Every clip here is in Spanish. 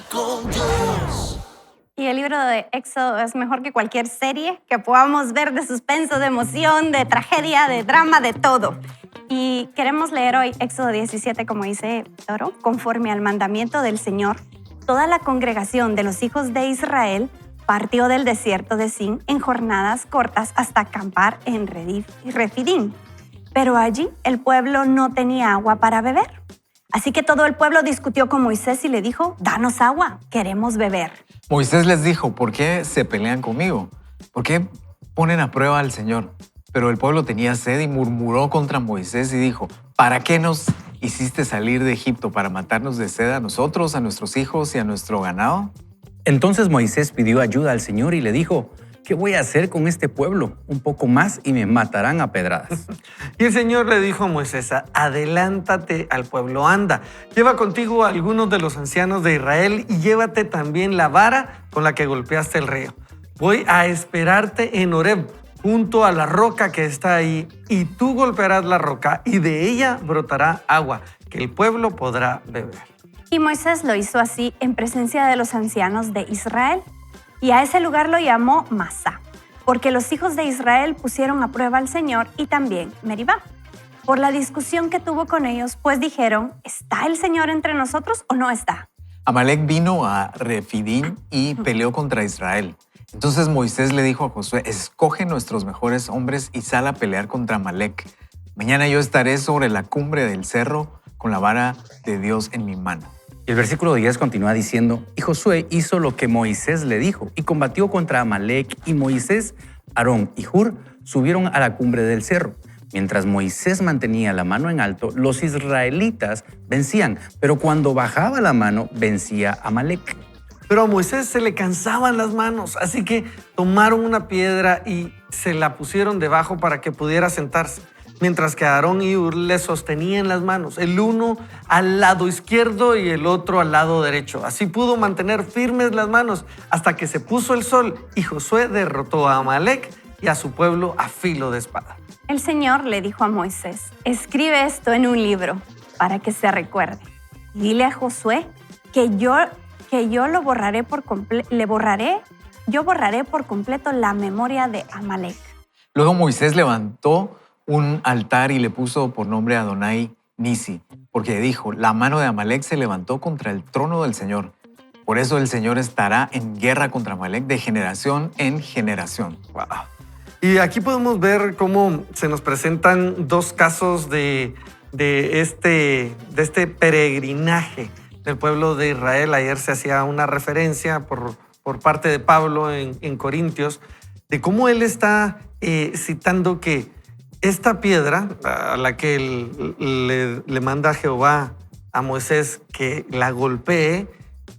con Dios. Y el libro de Éxodo es mejor que cualquier serie que podamos ver de suspenso, de emoción, de tragedia, de drama, de todo. Y queremos leer hoy Éxodo 17, como dice Toro, conforme al mandamiento del Señor. Toda la congregación de los hijos de Israel partió del desierto de Sin en jornadas cortas hasta acampar en Redif y Refidín. Pero allí el pueblo no tenía agua para beber. Así que todo el pueblo discutió con Moisés y le dijo, danos agua, queremos beber. Moisés les dijo, ¿por qué se pelean conmigo? ¿Por qué ponen a prueba al Señor? Pero el pueblo tenía sed y murmuró contra Moisés y dijo, ¿para qué nos hiciste salir de Egipto? ¿Para matarnos de sed a nosotros, a nuestros hijos y a nuestro ganado? Entonces Moisés pidió ayuda al Señor y le dijo, ¿qué voy a hacer con este pueblo? Un poco más y me matarán a pedradas. Y el Señor le dijo a Moisés, adelántate al pueblo, anda, lleva contigo a algunos de los ancianos de Israel y llévate también la vara con la que golpeaste el río. Voy a esperarte en Horeb, junto a la roca que está ahí, y tú golpearás la roca y de ella brotará agua, que el pueblo podrá beber. Y Moisés lo hizo así en presencia de los ancianos de Israel. Y a ese lugar lo llamó Masá, porque los hijos de Israel pusieron a prueba al Señor y también Meribá. Por la discusión que tuvo con ellos, pues dijeron, ¿está el Señor entre nosotros o no está? Amalek vino a Refidín y peleó contra Israel. Entonces Moisés le dijo a Josué, escoge nuestros mejores hombres y sal a pelear contra Amalek. Mañana yo estaré sobre la cumbre del cerro con la vara de Dios en mi mano. Y el versículo 10 continúa diciendo, y Josué hizo lo que Moisés le dijo y combatió contra Amalek, y Moisés, Aarón y Hur subieron a la cumbre del cerro. Mientras Moisés mantenía la mano en alto, los israelitas vencían, pero cuando bajaba la mano, vencía Amalek. Pero a Moisés se le cansaban las manos, así que tomaron una piedra y se la pusieron debajo para que pudiera sentarse, mientras que Aarón y Hur le sostenían las manos, el uno al lado izquierdo y el otro al lado derecho. Así pudo mantener firmes las manos hasta que se puso el sol y Josué derrotó a Amalek y a su pueblo a filo de espada. El Señor le dijo a Moisés, escribe esto en un libro para que se recuerde. Y dile a Josué que yo lo borraré por completo, yo borraré por completo la memoria de Amalek. Luego Moisés levantó un altar y le puso por nombre a Adonai Nisi, porque dijo, la mano de Amalek se levantó contra el trono del Señor. Por eso el Señor estará en guerra contra Amalek de generación en generación. Wow. Y aquí podemos ver cómo se nos presentan dos casos de este peregrinaje del pueblo de Israel. Ayer se hacía una referencia por parte de Pablo en Corintios de cómo él está citando que esta piedra a la que le manda Jehová a Moisés que la golpee,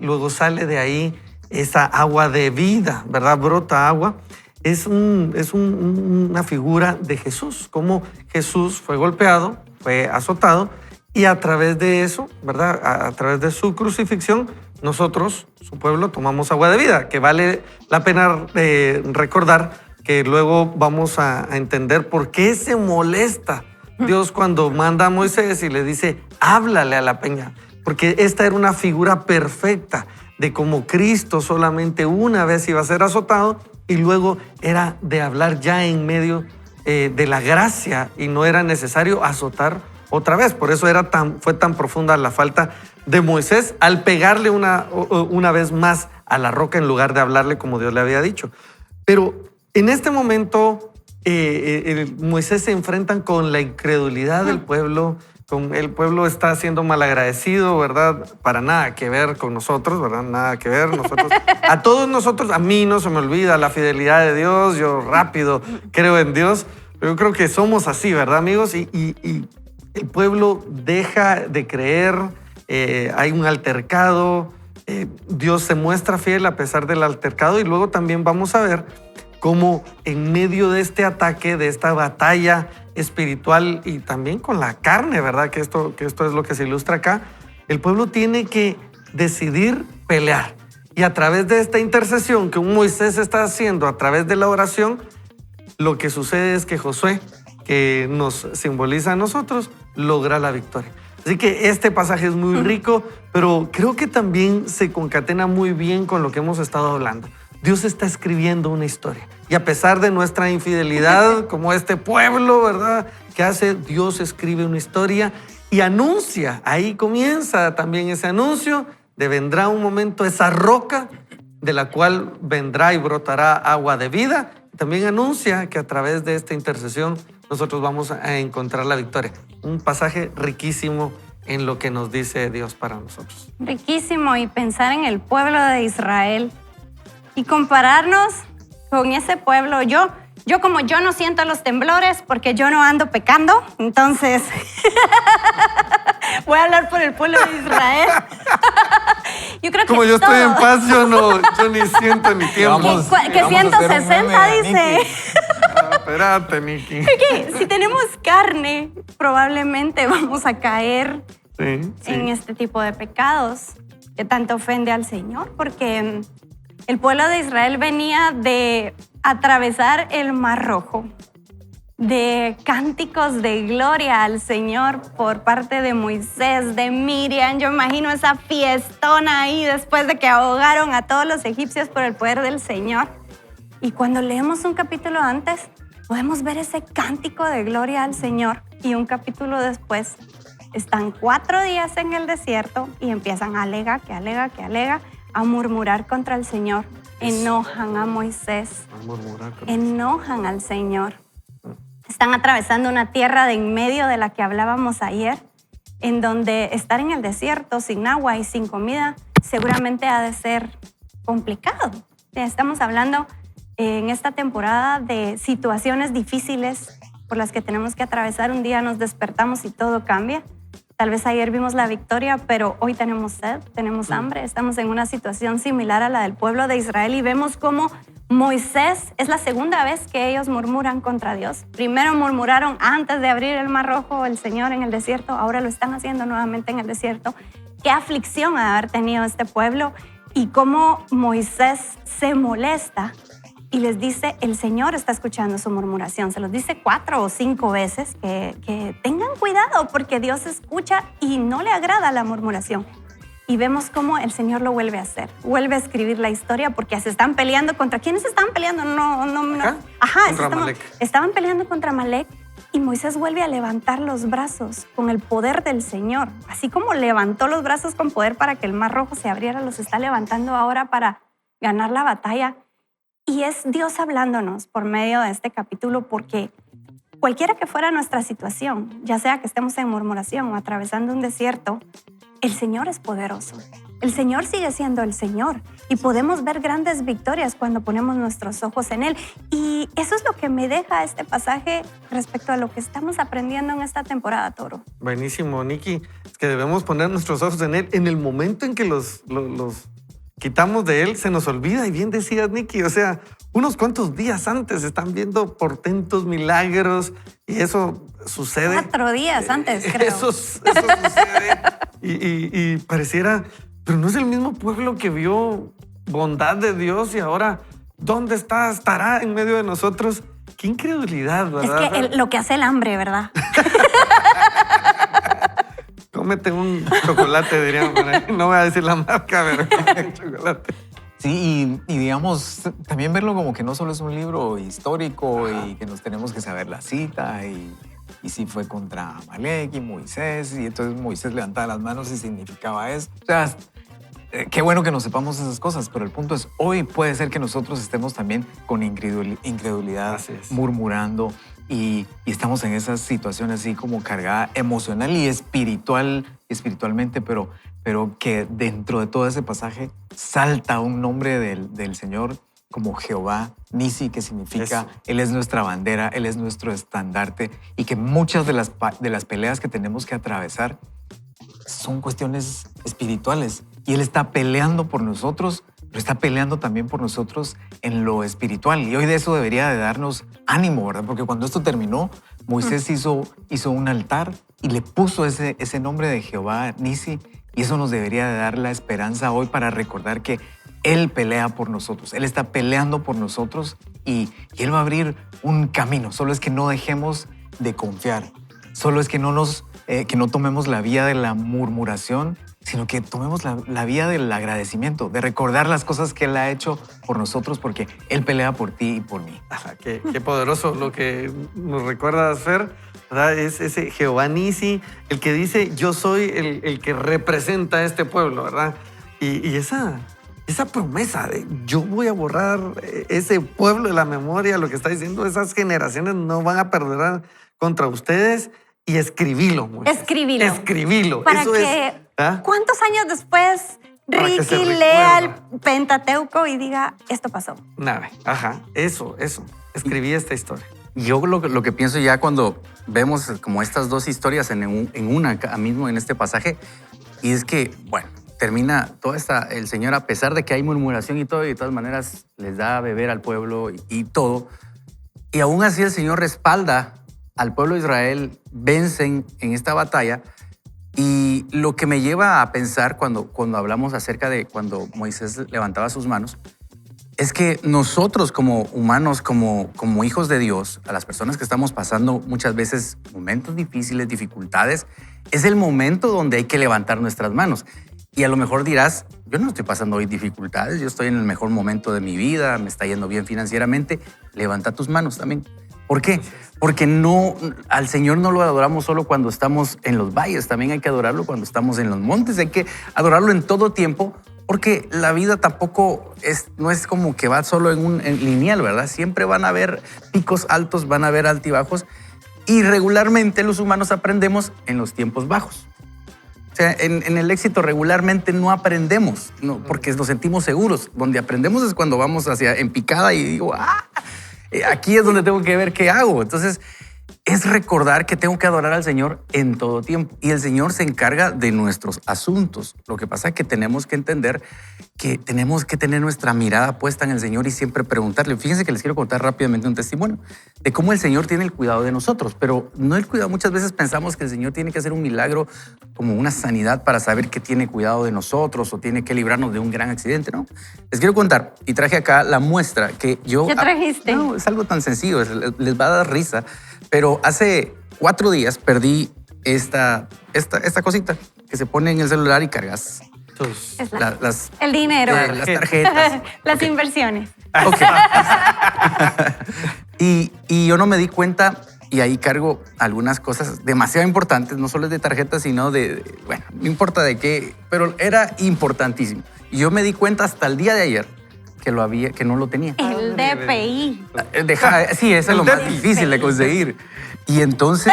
luego sale de ahí esa agua de vida, ¿verdad? Brota agua. Es una figura de Jesús, como Jesús fue golpeado, fue azotado, y a través de eso, ¿verdad? A través de su crucifixión, nosotros, su pueblo, tomamos agua de vida, que vale la pena recordar que luego vamos a entender por qué se molesta Dios cuando manda a Moisés y le dice, háblale a la peña, porque esta era una figura perfecta de cómo Cristo solamente una vez iba a ser azotado y luego era de hablar ya en medio de la gracia y no era necesario azotar otra vez. Por eso fue tan profunda la falta de Moisés al pegarle una vez más a la roca en lugar de hablarle como Dios le había dicho. Pero en este momento Moisés se enfrentan con la incredulidad del pueblo. El pueblo está siendo malagradecido, ¿verdad? Para nada que ver con nosotros, ¿verdad? Nada que ver. A todos nosotros, a mí no se me olvida la fidelidad de Dios. Yo rápido creo en Dios. Pero yo creo que somos así, ¿verdad, amigos? Y el pueblo deja de creer, hay un altercado, Dios se muestra fiel a pesar del altercado y luego también vamos a ver cómo en medio de este ataque, de esta batalla espiritual y también con la carne, ¿verdad? Que esto es lo que se ilustra acá, el pueblo tiene que decidir pelear. Y a través de esta intercesión que un Moisés está haciendo, a través de la oración, lo que sucede es que Josué, que nos simboliza a nosotros, logra la victoria. Así que este pasaje es muy rico, pero creo que también se concatena muy bien con lo que hemos estado hablando. Dios está escribiendo una historia. Y a pesar de nuestra infidelidad, como este pueblo, ¿verdad? ¿Qué hace? Dios escribe una historia y anuncia. Ahí comienza también ese anuncio de vendrá un momento, esa roca de la cual vendrá y brotará agua de vida. También anuncia que a través de esta intercesión nosotros vamos a encontrar la victoria. Un pasaje riquísimo en lo que nos dice Dios para nosotros. Riquísimo, y pensar en el pueblo de Israel y compararnos con ese pueblo. Yo como yo no siento los temblores porque yo no ando pecando, entonces voy a hablar por el pueblo de Israel. Yo creo que Como yo estoy en todo. paz, yo ni siento ni tiempo. Vamos. Que Vamos a hacer un 160 meme, dice. Nicky. Espérate, Nicky. Que si tenemos carne, probablemente vamos a caer Sí. en este tipo de pecados que tanto ofende al Señor, porque el pueblo de Israel venía de atravesar el Mar Rojo, de cánticos de gloria al Señor por parte de Moisés, de Miriam. Yo imagino esa fiestona ahí después de que ahogaron a todos los egipcios por el poder del Señor. Y cuando leemos un capítulo antes, podemos ver ese cántico de gloria al Señor. Y un capítulo después, están 4 días en el desierto y empiezan a alegar, a murmurar contra el Señor. Enojan a Moisés, A murmurar con- enojan al Señor. Están atravesando una tierra de en medio de la que hablábamos ayer, en donde estar en el desierto sin agua y sin comida seguramente ha de ser complicado. Estamos hablando en esta temporada de situaciones difíciles por las que tenemos que atravesar. Un día nos despertamos y todo cambia. Tal vez ayer vimos la victoria, pero hoy tenemos sed, tenemos hambre. Estamos en una situación similar a la del pueblo de Israel y vemos cómo Moisés es la segunda vez que ellos murmuran contra Dios. Primero murmuraron antes de abrir el Mar Rojo el Señor en el desierto, ahora lo están haciendo nuevamente en el desierto. Qué aflicción ha de haber tenido este pueblo y cómo Moisés se molesta y les dice, el Señor está escuchando su murmuración. Se los dice 4 o 5 veces que tengan cuidado porque Dios escucha y no le agrada la murmuración. Y vemos cómo el Señor lo vuelve a hacer. Vuelve a escribir la historia porque se están peleando contra... ¿Quiénes estaban peleando? No. ¿Acá? Ajá, Contra Amalek. estaban peleando contra Amalek y Moisés vuelve a levantar los brazos con el poder del Señor. Así como levantó los brazos con poder para que el Mar Rojo se abriera, los está levantando ahora para ganar la batalla. Y es Dios hablándonos por medio de este capítulo porque cualquiera que fuera nuestra situación, ya sea que estemos en murmuración o atravesando un desierto, el Señor es poderoso. El Señor sigue siendo el Señor y podemos ver grandes victorias cuando ponemos nuestros ojos en Él. Y eso es lo que me deja este pasaje respecto a lo que estamos aprendiendo en esta temporada, Toro. Buenísimo, Nicky. Es que debemos poner nuestros ojos en Él. En el momento en que los quitamos de Él, se nos olvida. Y bien decías, Nicky, o sea, unos cuantos días antes están viendo portentos, milagros, y eso sucede. 4 días antes, creo. Eso sucede y pareciera, pero no es el mismo pueblo que vio bondad de Dios y ahora, ¿dónde está? ¿Estará en medio de nosotros? Qué incredulidad, Es ¿verdad? que lo que hace el hambre, ¿verdad? Cómete un chocolate, dirían por ahí. No voy a decir la marca, pero cómete un chocolate. Sí, y digamos, también verlo como que no solo es un libro histórico y que nos tenemos que saber la cita y si fue contra Amalek y Moisés, y entonces Moisés levantaba las manos y significaba eso. O sea, qué bueno que nos sepamos esas cosas, pero el punto es, hoy puede ser que nosotros estemos también con incredulidad, Así es. murmurando, y estamos en esas situaciones así como cargada emocional y espiritualmente, pero que dentro de todo ese pasaje salta un nombre del Señor como Jehová Nisi, que significa Eso. Él es nuestra bandera, Él es nuestro estandarte, y que muchas de las peleas que tenemos que atravesar son cuestiones espirituales. Y Él está peleando por nosotros, pero está peleando también por nosotros en lo espiritual. Y hoy de eso debería de darnos ánimo, ¿verdad? Porque cuando esto terminó, Moisés hizo un altar y le puso ese nombre de Jehová Nisi. Y eso nos debería de dar la esperanza hoy para recordar que Él pelea por nosotros. Él está peleando por nosotros y Él va a abrir un camino. Solo es que no dejemos de confiar. Solo es que no nos que no tomemos la vía de la murmuración, sino que tomemos la vía del agradecimiento, de recordar las cosas que Él ha hecho por nosotros, porque Él pelea por ti y por mí. Ajá, qué poderoso lo que nos recuerdas, Fer, ¿verdad? Es ese Jehová Nisi, el que dice, yo soy el que representa a este pueblo, ¿verdad? Y esa promesa de yo voy a borrar ese pueblo de la memoria, lo que está diciendo, esas generaciones no van a perdonar contra ustedes, y escribilo, Moisés. Escribilo. Escribilo. Para Eso que, es, ¿ah? ¿cuántos años después Para que se Ricky lea el recuerda. Pentateuco y diga, esto pasó? Nada, ajá, eso. Escribí esta historia. Yo lo que pienso ya cuando vemos como estas dos historias en una acá mismo en este pasaje, y es que, bueno, termina toda el Señor, a pesar de que hay murmuración y todo, y de todas maneras les da a beber al pueblo y todo, y aún así el Señor respalda al pueblo de Israel, vencen en esta batalla. Y lo que me lleva a pensar cuando hablamos acerca de cuando Moisés levantaba sus manos, es que nosotros como humanos, como hijos de Dios, a las personas que estamos pasando muchas veces momentos difíciles, dificultades, es el momento donde hay que levantar nuestras manos. Y a lo mejor dirás, yo no estoy pasando hoy dificultades, yo estoy en el mejor momento de mi vida, me está yendo bien financieramente. Levanta tus manos también. ¿Por qué? Porque al Señor no lo adoramos solo cuando estamos en los valles, también hay que adorarlo cuando estamos en los montes, hay que adorarlo en todo tiempo, porque la vida tampoco no es como que va solo en lineal, ¿verdad? Siempre van a haber picos altos, van a haber altibajos, y regularmente los humanos aprendemos en los tiempos bajos. O sea, en el éxito regularmente no aprendemos, no, porque nos sentimos seguros. Donde aprendemos es cuando vamos en picada y digo, aquí es donde tengo que ver qué hago. Entonces, es recordar que tengo que adorar al Señor en todo tiempo. Y el Señor se encarga de nuestros asuntos. Lo que pasa es que tenemos que entender que tenemos que tener nuestra mirada puesta en el Señor y siempre preguntarle. Fíjense que les quiero contar rápidamente un testimonio de cómo el Señor tiene el cuidado de nosotros. Pero no el cuidado. Muchas veces pensamos que el Señor tiene que hacer un milagro como una sanidad para saber que tiene cuidado de nosotros o tiene que librarnos de un gran accidente, ¿no? Les quiero contar, y traje acá la muestra que yo... ¿Qué trajiste? No, es algo tan sencillo, les va a dar risa. Pero hace 4 días perdí esta cosita que se pone en el celular y cargas Es las el dinero. las tarjetas. Las Ok. inversiones. Ok. y yo no me di cuenta y ahí cargo algunas cosas demasiado importantes, no solo de tarjetas, sino bueno, no importa de qué, pero era importantísimo. Y yo me di cuenta hasta el día de ayer que no lo tenía. El DPI. Sí, eso es lo El más DPI. difícil de conseguir. Y entonces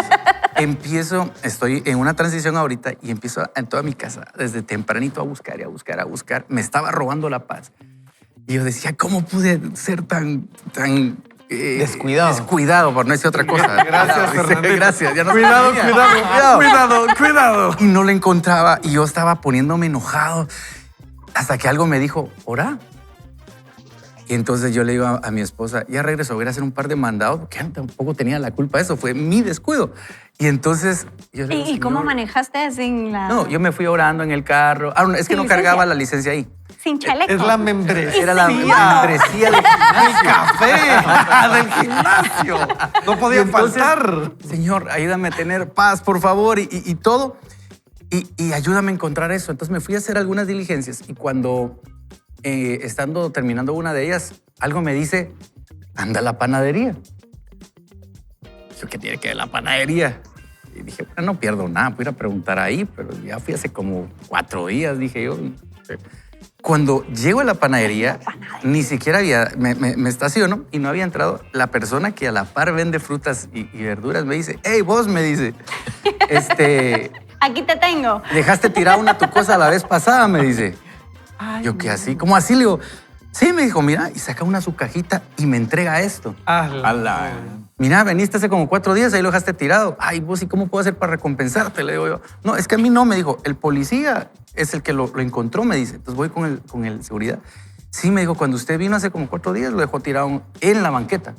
estoy en una transición ahorita y empiezo en toda mi casa desde tempranito a buscar y a buscar, a buscar. Me estaba robando la paz. Y yo decía, ¿cómo pude ser tan descuidado, por no decir otra cosa? Gracias, Fernandito. Gracias. Ya no Cuidado, sabía. cuidado. Y no lo encontraba y yo estaba poniéndome enojado hasta que algo me dijo, ora. Y entonces yo le digo a mi esposa, ya regreso, voy a hacer un par de mandados, porque yo tampoco tenía la culpa de eso, fue mi descuido. Y entonces yo le digo, ¿Y cómo "Señor". manejaste sin la...? No, yo me fui orando en el carro. No, es que ¿Sin no licencia? cargaba la licencia ahí. Sin chaleco. Es la membresía. Era la sin membresía del gimnasio. ¡Café! ¡Del gimnasio! No podía Y entonces, faltar. Señor, ayúdame a tener paz, por favor, y todo. Y ayúdame a encontrar eso. Entonces me fui a hacer algunas diligencias y cuando, estando terminando una de ellas, algo me dice, anda a la panadería. Yo, ¿qué tiene que ver la panadería? Y dije, bueno, no pierdo nada, voy a ir a preguntar ahí, pero ya fui hace como 4 días, dije yo. Cuando llego a la panadería, ni siquiera me estaciono y no había entrado. La persona que a la par vende frutas y verduras me dice, hey, vos, me dice, Aquí te tengo. dejaste tirar tu cosa la vez pasada, me dice. Yo, ¿qué así? ¿Cómo así? Le digo, sí, me dijo, mira, y saca su cajita y me entrega esto. Mira, veniste hace como 4 días, ahí lo dejaste tirado. Ay, vos, ¿y cómo puedo hacer para recompensarte? Le digo yo. No, es que a mí no, me dijo. El policía es el que lo encontró, me dice. Entonces voy con el seguridad. Sí, me dijo, cuando usted vino hace como 4 días, lo dejó tirado en la banqueta.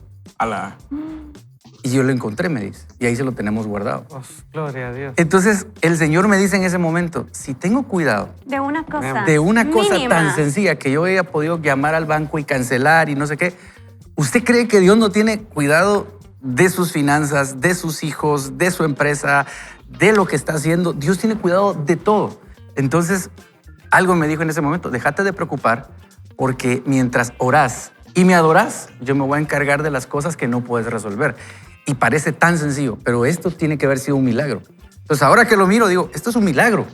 Y yo lo encontré, me dice. Y ahí se lo tenemos guardado. Gloria a Dios. Entonces, el Señor me dice en ese momento, si tengo cuidado De una cosa. de una cosa mínima. tan sencilla que yo haya podido llamar al banco y cancelar y no sé qué, ¿usted cree que Dios no tiene cuidado de sus finanzas, de sus hijos, de su empresa, de lo que está haciendo. Dios tiene cuidado de todo. Entonces, algo me dijo en ese momento, déjate de preocupar porque mientras orás y me adorás, yo me voy a encargar de las cosas que no puedes resolver. Y parece tan sencillo, pero esto tiene que haber sido un milagro. Entonces, ahora que lo miro, digo, esto es un milagro.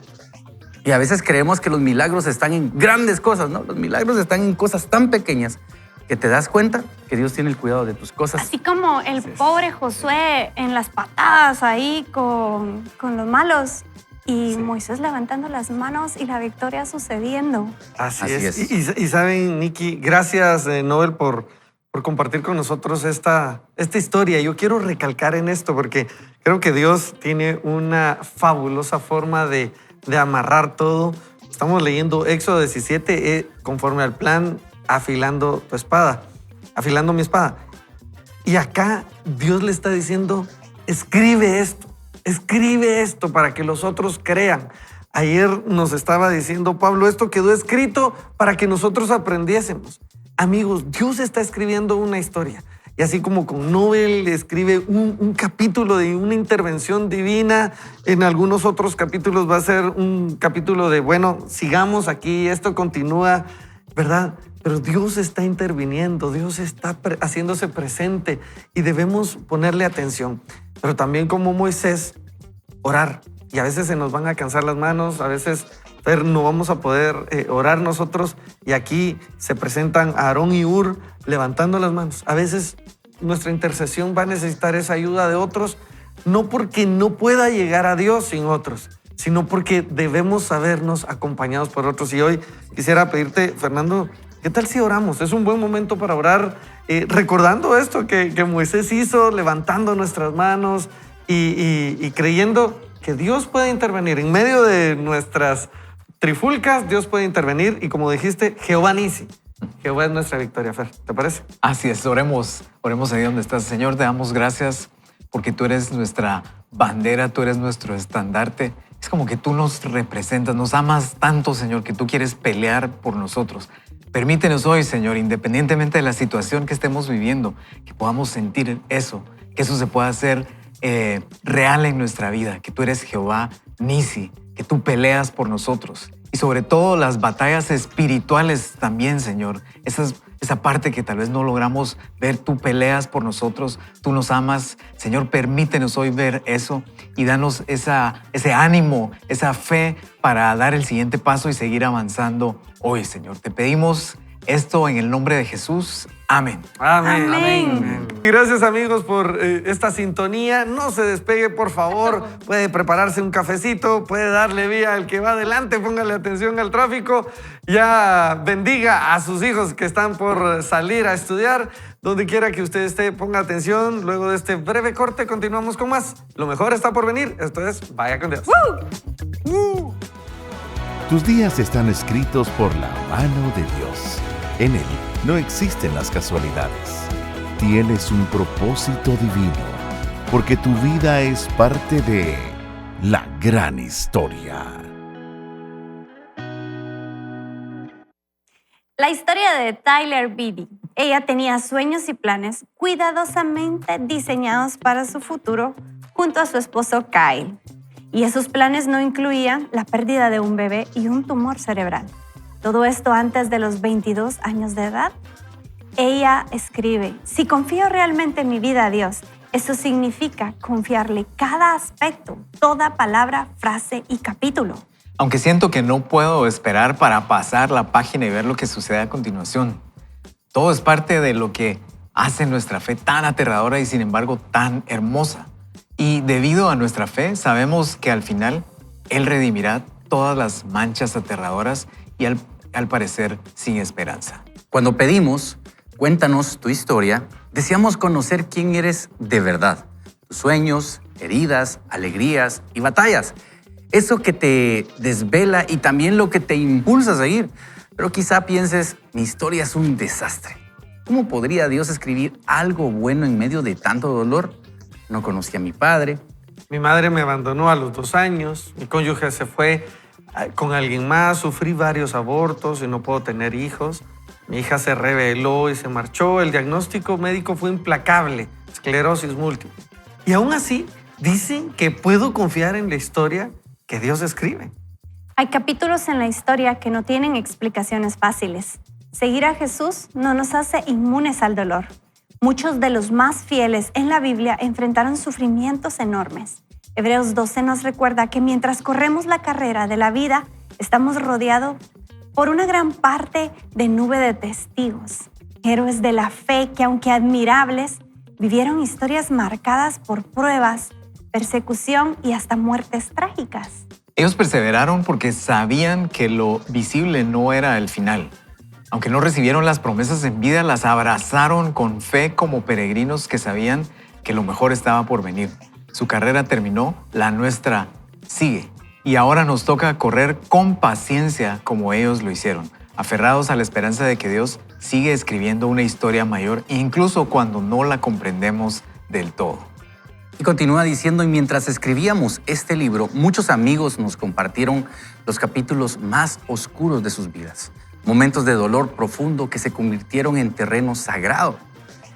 Y a veces creemos que los milagros están en grandes cosas, ¿no? Los milagros están en cosas tan pequeñas que te das cuenta que Dios tiene el cuidado de tus cosas. Así como el pobre Josué en las patadas ahí con los malos y Moisés levantando las manos y la victoria sucediendo. Así Así es. es. Y saben, Nikki, gracias, Nobel, por compartir con nosotros esta historia. Yo quiero recalcar en esto porque creo que Dios tiene una fabulosa forma de amarrar todo. Estamos leyendo Éxodo 17, conforme al plan, afilando tu espada, afilando mi espada. Y acá Dios le está diciendo, escribe esto para que los otros crean. Ayer nos estaba diciendo Pablo, esto quedó escrito para que nosotros aprendiésemos. Amigos, Dios está escribiendo una historia. Y así como con Nobel escribe un capítulo de una intervención divina, en algunos otros capítulos va a ser un capítulo de, bueno, sigamos aquí, esto continúa, ¿verdad? Pero Dios está interviniendo, Dios está haciéndose presente y debemos ponerle atención. Pero también como Moisés, orar. Y a veces se nos van a cansar las manos, a veces no vamos a poder orar nosotros. Y aquí se presentan Aarón y Hur levantando las manos. A veces nuestra intercesión va a necesitar esa ayuda de otros, no porque no pueda llegar a Dios sin otros, sino porque debemos sabernos acompañados por otros. Y hoy quisiera pedirte, Fernando, ¿qué tal si oramos? Es un buen momento para orar, recordando esto que Moisés hizo, levantando nuestras manos y creyendo que Dios puede intervenir en medio de nuestras trifulcas. Dios puede intervenir y, como dijiste, Jehová Nisi. Jehová es nuestra victoria, Fer. ¿Te parece? Así es, oremos ahí donde estás. Señor, te damos gracias porque tú eres nuestra bandera, tú eres nuestro estandarte. Es como que tú nos representas, nos amas tanto, Señor, que tú quieres pelear por nosotros. Permítenos hoy, Señor, independientemente de la situación que estemos viviendo, que podamos sentir eso, que eso se pueda hacer real en nuestra vida, que tú eres Jehová Nisi, que tú peleas por nosotros. Y sobre todo las batallas espirituales también, Señor. Esa parte que tal vez no logramos ver, tú peleas por nosotros, tú nos amas. Señor, permítenos hoy ver eso y danos ese ánimo, esa fe para dar el siguiente paso y seguir avanzando hoy, Señor. Te pedimos esto en el nombre de Jesús. Amén. Amén. Amén. Gracias, amigos, por esta sintonía. No se despegue, por favor. Puede prepararse un cafecito, puede darle vía al que va adelante, póngale atención al tráfico. Ya bendiga a sus hijos que están por salir a estudiar. Donde quiera que usted esté, ponga atención. Luego de este breve corte, continuamos con más. Lo mejor está por venir. Esto es Vaya con Dios. Tus días están escritos por la mano de Dios. En Él no existen las casualidades. Tienes un propósito divino, porque tu vida es parte de la gran historia. La historia de Tyler Beatty. Ella tenía sueños y planes cuidadosamente diseñados para su futuro junto a su esposo Kyle. Y esos planes no incluían la pérdida de un bebé y un tumor cerebral. Todo esto antes de los 22 años de edad. Ella escribe, si confío realmente en mi vida a Dios, eso significa confiarle cada aspecto, toda palabra, frase y capítulo. Aunque siento que no puedo esperar para pasar la página y ver lo que sucede a continuación. Todo es parte de lo que hace nuestra fe tan aterradora y sin embargo tan hermosa. Y debido a nuestra fe, sabemos que al final Él redimirá todas las manchas aterradoras y al parecer sin esperanza. Cuando pedimos, cuéntanos tu historia, deseamos conocer quién eres de verdad. Tus sueños, heridas, alegrías y batallas. Eso que te desvela y también lo que te impulsa a seguir. Pero quizá pienses, mi historia es un desastre. ¿Cómo podría Dios escribir algo bueno en medio de tanto dolor? No conocí a mi padre. Mi madre me abandonó a los 2 años. Mi cónyuge se fue con alguien más. Sufrí varios abortos y no puedo tener hijos. Mi hija se rebeló y se marchó. El diagnóstico médico fue implacable. Esclerosis múltiple. Y aún así, dicen que puedo confiar en la historia que Dios escribe. Hay capítulos en la historia que no tienen explicaciones fáciles. Seguir a Jesús no nos hace inmunes al dolor. Muchos de los más fieles en la Biblia enfrentaron sufrimientos enormes. Hebreos 12 nos recuerda que mientras corremos la carrera de la vida, estamos rodeados por una gran parte de nube de testigos, héroes de la fe que, aunque admirables, vivieron historias marcadas por pruebas, persecución y hasta muertes trágicas. Ellos perseveraron porque sabían que lo visible no era el final. Aunque no recibieron las promesas en vida, las abrazaron con fe como peregrinos que sabían que lo mejor estaba por venir. Su carrera terminó, la nuestra sigue. Y ahora nos toca correr con paciencia como ellos lo hicieron, aferrados a la esperanza de que Dios sigue escribiendo una historia mayor, incluso cuando no la comprendemos del todo. Y continúa diciendo, y mientras escribíamos este libro, muchos amigos nos compartieron los capítulos más oscuros de sus vidas. Momentos de dolor profundo que se convirtieron en terreno sagrado.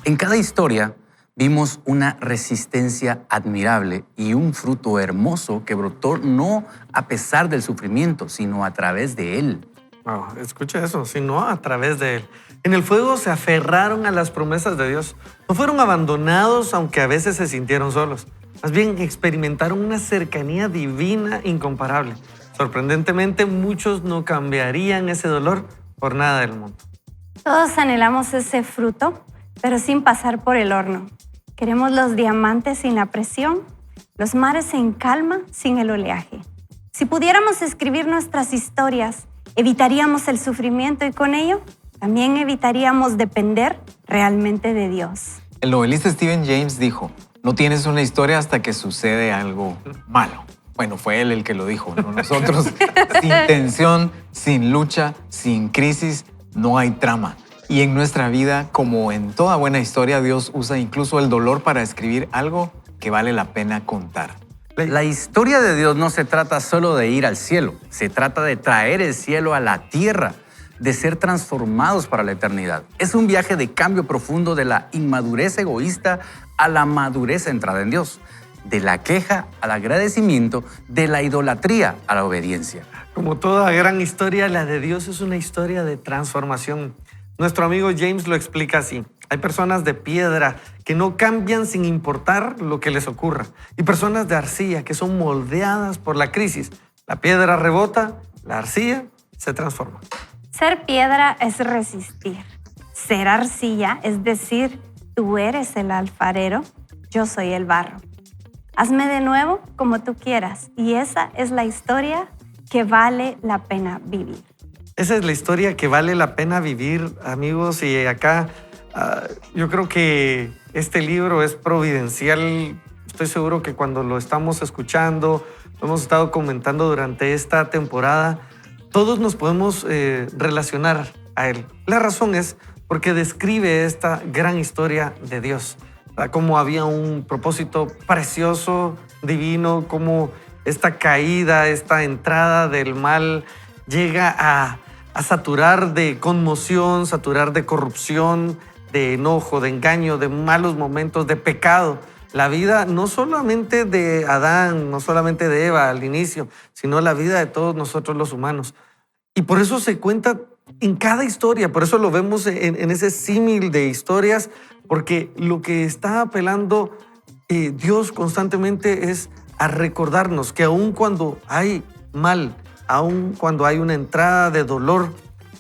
En cada historia vimos una resistencia admirable y un fruto hermoso que brotó no a pesar del sufrimiento, sino a través de él. Wow, escucha eso, sino a través de él. En el fuego se aferraron a las promesas de Dios. No fueron abandonados, aunque a veces se sintieron solos. Más bien experimentaron una cercanía divina incomparable. Sorprendentemente, muchos no cambiarían ese dolor por nada del mundo. Todos anhelamos ese fruto, pero sin pasar por el horno. Queremos los diamantes sin la presión, los mares en calma sin el oleaje. Si pudiéramos escribir nuestras historias, evitaríamos el sufrimiento y con ello también evitaríamos depender realmente de Dios. El novelista Stephen James dijo, no tienes una historia hasta que sucede algo malo. Bueno, fue él el que lo dijo, no nosotros. Sin tensión, sin lucha, sin crisis, no hay trama. Y en nuestra vida, como en toda buena historia, Dios usa incluso el dolor para escribir algo que vale la pena contar. La historia de Dios no se trata solo de ir al cielo, se trata de traer el cielo a la tierra, de ser transformados para la eternidad. Es un viaje de cambio profundo de la inmadurez egoísta a la madurez centrada en Dios, de la queja al agradecimiento, de la idolatría a la obediencia. Como toda gran historia, la de Dios es una historia de transformación. Nuestro amigo James lo explica así. Hay personas de piedra que no cambian sin importar lo que les ocurra. Y personas de arcilla que son moldeadas por la crisis. La piedra rebota, la arcilla se transforma. Ser piedra es resistir. Ser arcilla es decir, tú eres el alfarero, yo soy el barro. Hazme de nuevo como tú quieras. Y esa es la historia que vale la pena vivir. Esa es la historia que vale la pena vivir, amigos. Y acá yo creo que este libro es providencial. Estoy seguro que cuando lo estamos escuchando, lo hemos estado comentando durante esta temporada, todos nos podemos relacionar a él. La razón es porque describe esta gran historia de Dios. Cómo había un propósito precioso, divino, cómo esta caída, esta entrada del mal llega a saturar de conmoción, saturar de corrupción, de enojo, de engaño, de malos momentos, de pecado. La vida no solamente de Adán, no solamente de Eva al inicio, sino la vida de todos nosotros los humanos. Y por eso se cuenta en cada historia, por eso lo vemos en ese símil de historias, porque lo que está apelando Dios constantemente es a recordarnos que aun cuando hay mal, aun cuando hay una entrada de dolor,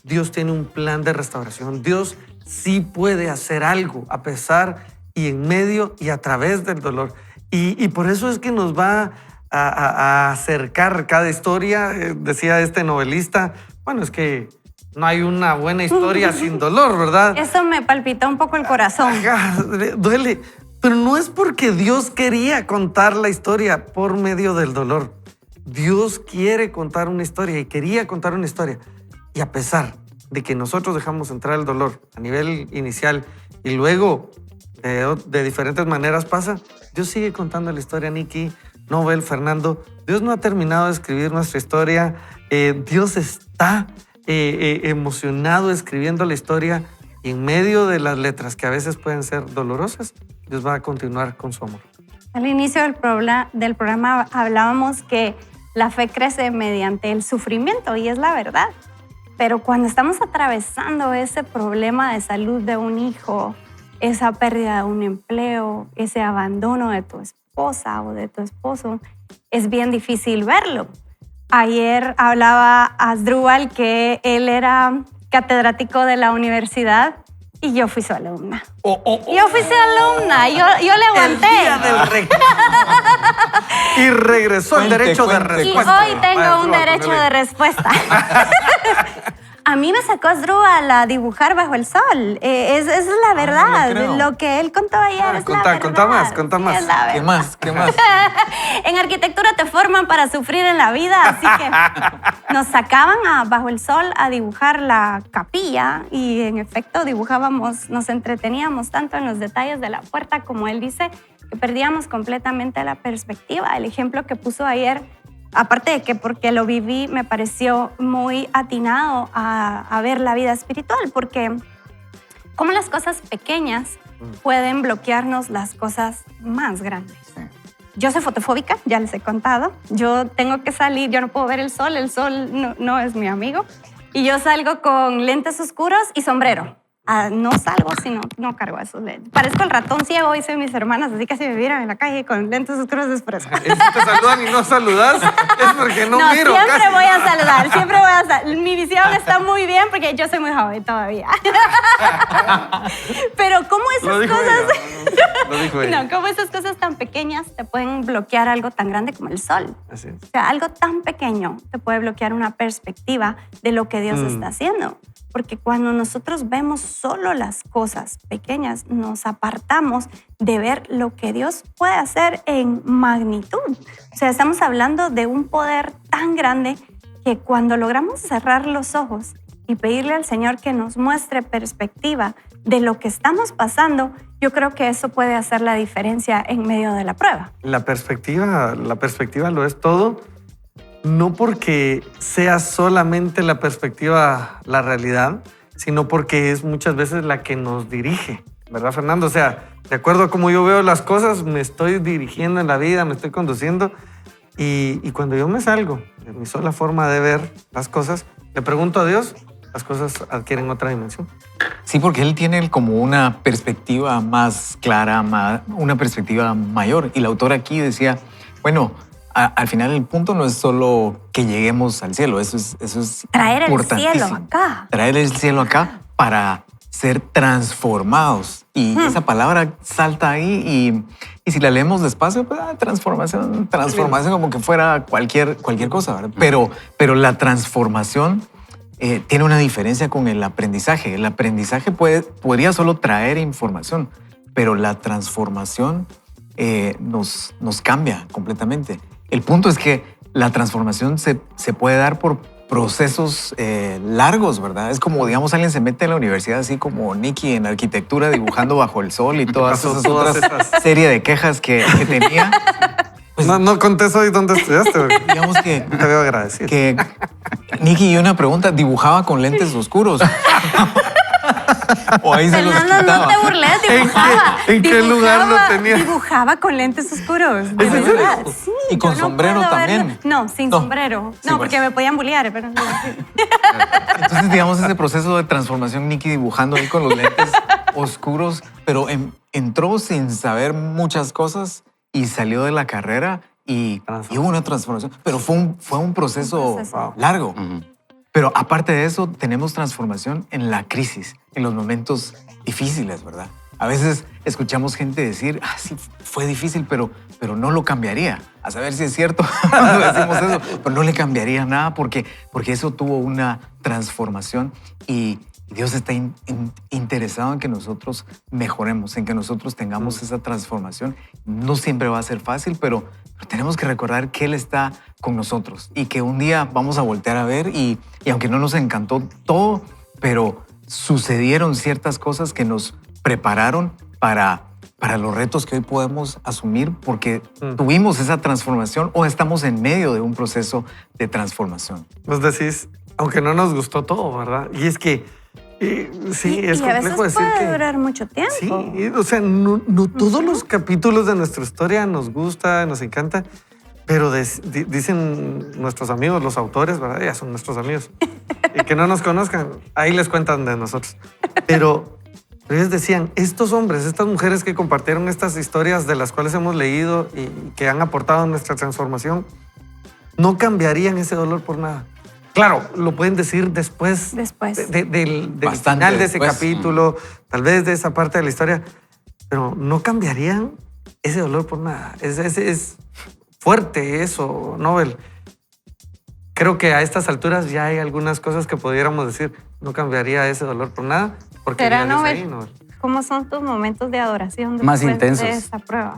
Dios tiene un plan de restauración. Dios sí puede hacer algo a pesar y en medio y a través del dolor. Y por eso es que nos va a acercar cada historia. Decía este novelista, bueno, es que no hay una buena historia sin dolor, ¿verdad? Eso me palpitó un poco el corazón. Ajá, duele. Pero no es porque Dios quería contar la historia por medio del dolor. Dios quiere contar una historia y quería contar una historia. Y a pesar de que nosotros dejamos entrar el dolor a nivel inicial y luego de diferentes maneras pasa, Dios sigue contando la historia, Nikki, Nobel, Fernando. Dios no ha terminado de escribir nuestra historia. Dios está emocionado escribiendo la historia y en medio de las letras que a veces pueden ser dolorosas, Dios va a continuar con su amor. Al inicio del programa hablábamos que la fe crece mediante el sufrimiento y es la verdad. Pero cuando estamos atravesando ese problema de salud de un hijo, esa pérdida de un empleo, ese abandono de tu esposa o de tu esposo, es bien difícil verlo. Ayer hablaba Asdrúbal que él era catedrático de la universidad y yo fui su alumna. Yo fui su alumna, yo le aguanté. El día del reclamo. Y regresó el derecho de Y respuesta. hoy tengo un derecho de respuesta. A mí me sacó Asdrúbal a dibujar bajo el sol. Esa es la verdad. creo. Lo que él contó ayer es la verdad. Contá más. Sí, es la ¿Qué verdad. más? ¿Qué más? En arquitectura te forman para sufrir en la vida, así que nos sacaban bajo el sol a dibujar la capilla y en efecto dibujábamos, nos entreteníamos tanto en los detalles de la puerta como él dice, que perdíamos completamente la perspectiva. El ejemplo que puso ayer, aparte de que porque lo viví, me pareció muy atinado a ver la vida espiritual, porque cómo las cosas pequeñas pueden bloquearnos las cosas más grandes. Yo soy fotofóbica, ya les he contado. Yo tengo que salir, yo no puedo ver el sol no es mi amigo. Y yo salgo con lentes oscuros y sombrero. No salgo si no cargo esos lentes. Parezco el ratón ciego, dicen mis hermanas, así que si me vieran en la calle con lentes oscuros es por eso. Y si te saludan y no saludas, es porque no miro. siempre casi. voy a saludar, siempre voy a saludar. Mi visión está muy bien porque yo soy muy joven todavía. Pero cómo Lo esas dijo cosas... ella. Lo dijo ella. No, cómo esas cosas tan pequeñas te pueden bloquear algo tan grande como el sol. Así es. O sea, algo tan pequeño te puede bloquear una perspectiva de lo que Dios está haciendo. Porque cuando nosotros vemos solo las cosas pequeñas, nos apartamos de ver lo que Dios puede hacer en magnitud. O sea, estamos hablando de un poder tan grande que cuando logramos cerrar los ojos y pedirle al Señor que nos muestre perspectiva de lo que estamos pasando, yo creo que eso puede hacer la diferencia en medio de la prueba. La perspectiva lo es todo. No porque sea solamente la perspectiva la realidad, sino porque es muchas veces la que nos dirige, ¿verdad, Fernando? O sea, de acuerdo a cómo yo veo las cosas, me estoy dirigiendo en la vida, me estoy conduciendo. Y cuando yo me salgo de mi sola forma de ver las cosas, le pregunto a Dios, las cosas adquieren otra dimensión. Sí, porque él tiene como una perspectiva más clara, una perspectiva mayor. Y la autora aquí decía, bueno, al final el punto no es solo que lleguemos al cielo, eso es Traer el importantísimo. cielo acá. Traer el cielo acá para ser transformados. Y esa palabra salta ahí y si la leemos despacio, pues transformación como que fuera cualquier cosa, ¿verdad? Pero la transformación tiene una diferencia con el aprendizaje. El aprendizaje podría solo traer información, pero la transformación nos cambia completamente. El punto es que la transformación se puede dar por procesos largos, ¿verdad? Es como, digamos, alguien se mete a la universidad así como Nicky en arquitectura dibujando bajo el sol y todas esas otras serie de quejas que tenía. Pues, No conté hoy dónde estudiaste, güey. digamos que Te veo agradecido. que Nicky, y una pregunta, ¿dibujaba con lentes oscuros? O ahí se los Fernando, quitaba. no te burles, dibujaba. ¿En qué lugar lo tenía? Dibujaba con lentes oscuros, de ¿Es en verdad. serio? Sí, ¿Y con yo no sombrero puedo también? verlo. No, sin No. sombrero. Sí, No, pues. porque me podían bullear, pero no. Entonces, digamos, ese proceso de transformación, Nicky dibujando ahí con los lentes oscuros, pero entró sin saber muchas cosas y salió de la carrera y hubo una transformación. Pero fue un proceso largo. Pero aparte de eso, tenemos transformación en la crisis, en los momentos difíciles, ¿verdad? A veces escuchamos gente decir, sí, fue difícil, pero no lo cambiaría. A saber si es cierto cuando decimos eso, pero no le cambiaría nada porque eso tuvo una transformación y Dios está interesado en que nosotros mejoremos, en que nosotros tengamos esa transformación. No siempre va a ser fácil, pero tenemos que recordar que Él está con nosotros y que un día vamos a voltear a ver y aunque no nos encantó todo, pero sucedieron ciertas cosas que nos prepararon para los retos que hoy podemos asumir porque tuvimos esa transformación o estamos en medio de un proceso de transformación. Vos decís, aunque no nos gustó todo, ¿verdad? Y es que Sí, es y a veces complejo decir puede que... durar mucho tiempo. Sí, o sea, no todos los capítulos de nuestra historia nos gusta, nos encanta, pero dicen nuestros amigos, los autores, ¿verdad? Ya son nuestros amigos. Y que no nos conozcan, ahí les cuentan de nosotros. Pero ellos decían, estos hombres, estas mujeres que compartieron estas historias de las cuales hemos leído y que han aportado a nuestra transformación, no cambiarían ese dolor por nada. Claro, lo pueden decir después, del Bastante final de ese después. capítulo, tal vez de esa parte de la historia, pero no cambiarían ese dolor por nada. Es fuerte eso, Nobel. Creo que a estas alturas ya hay algunas cosas que pudiéramos decir, no cambiaría ese dolor por nada, porque ¿Será, ya Dios Nobel? ahí, Nobel. ¿Cómo son tus momentos de adoración Más después intensos. de esta prueba?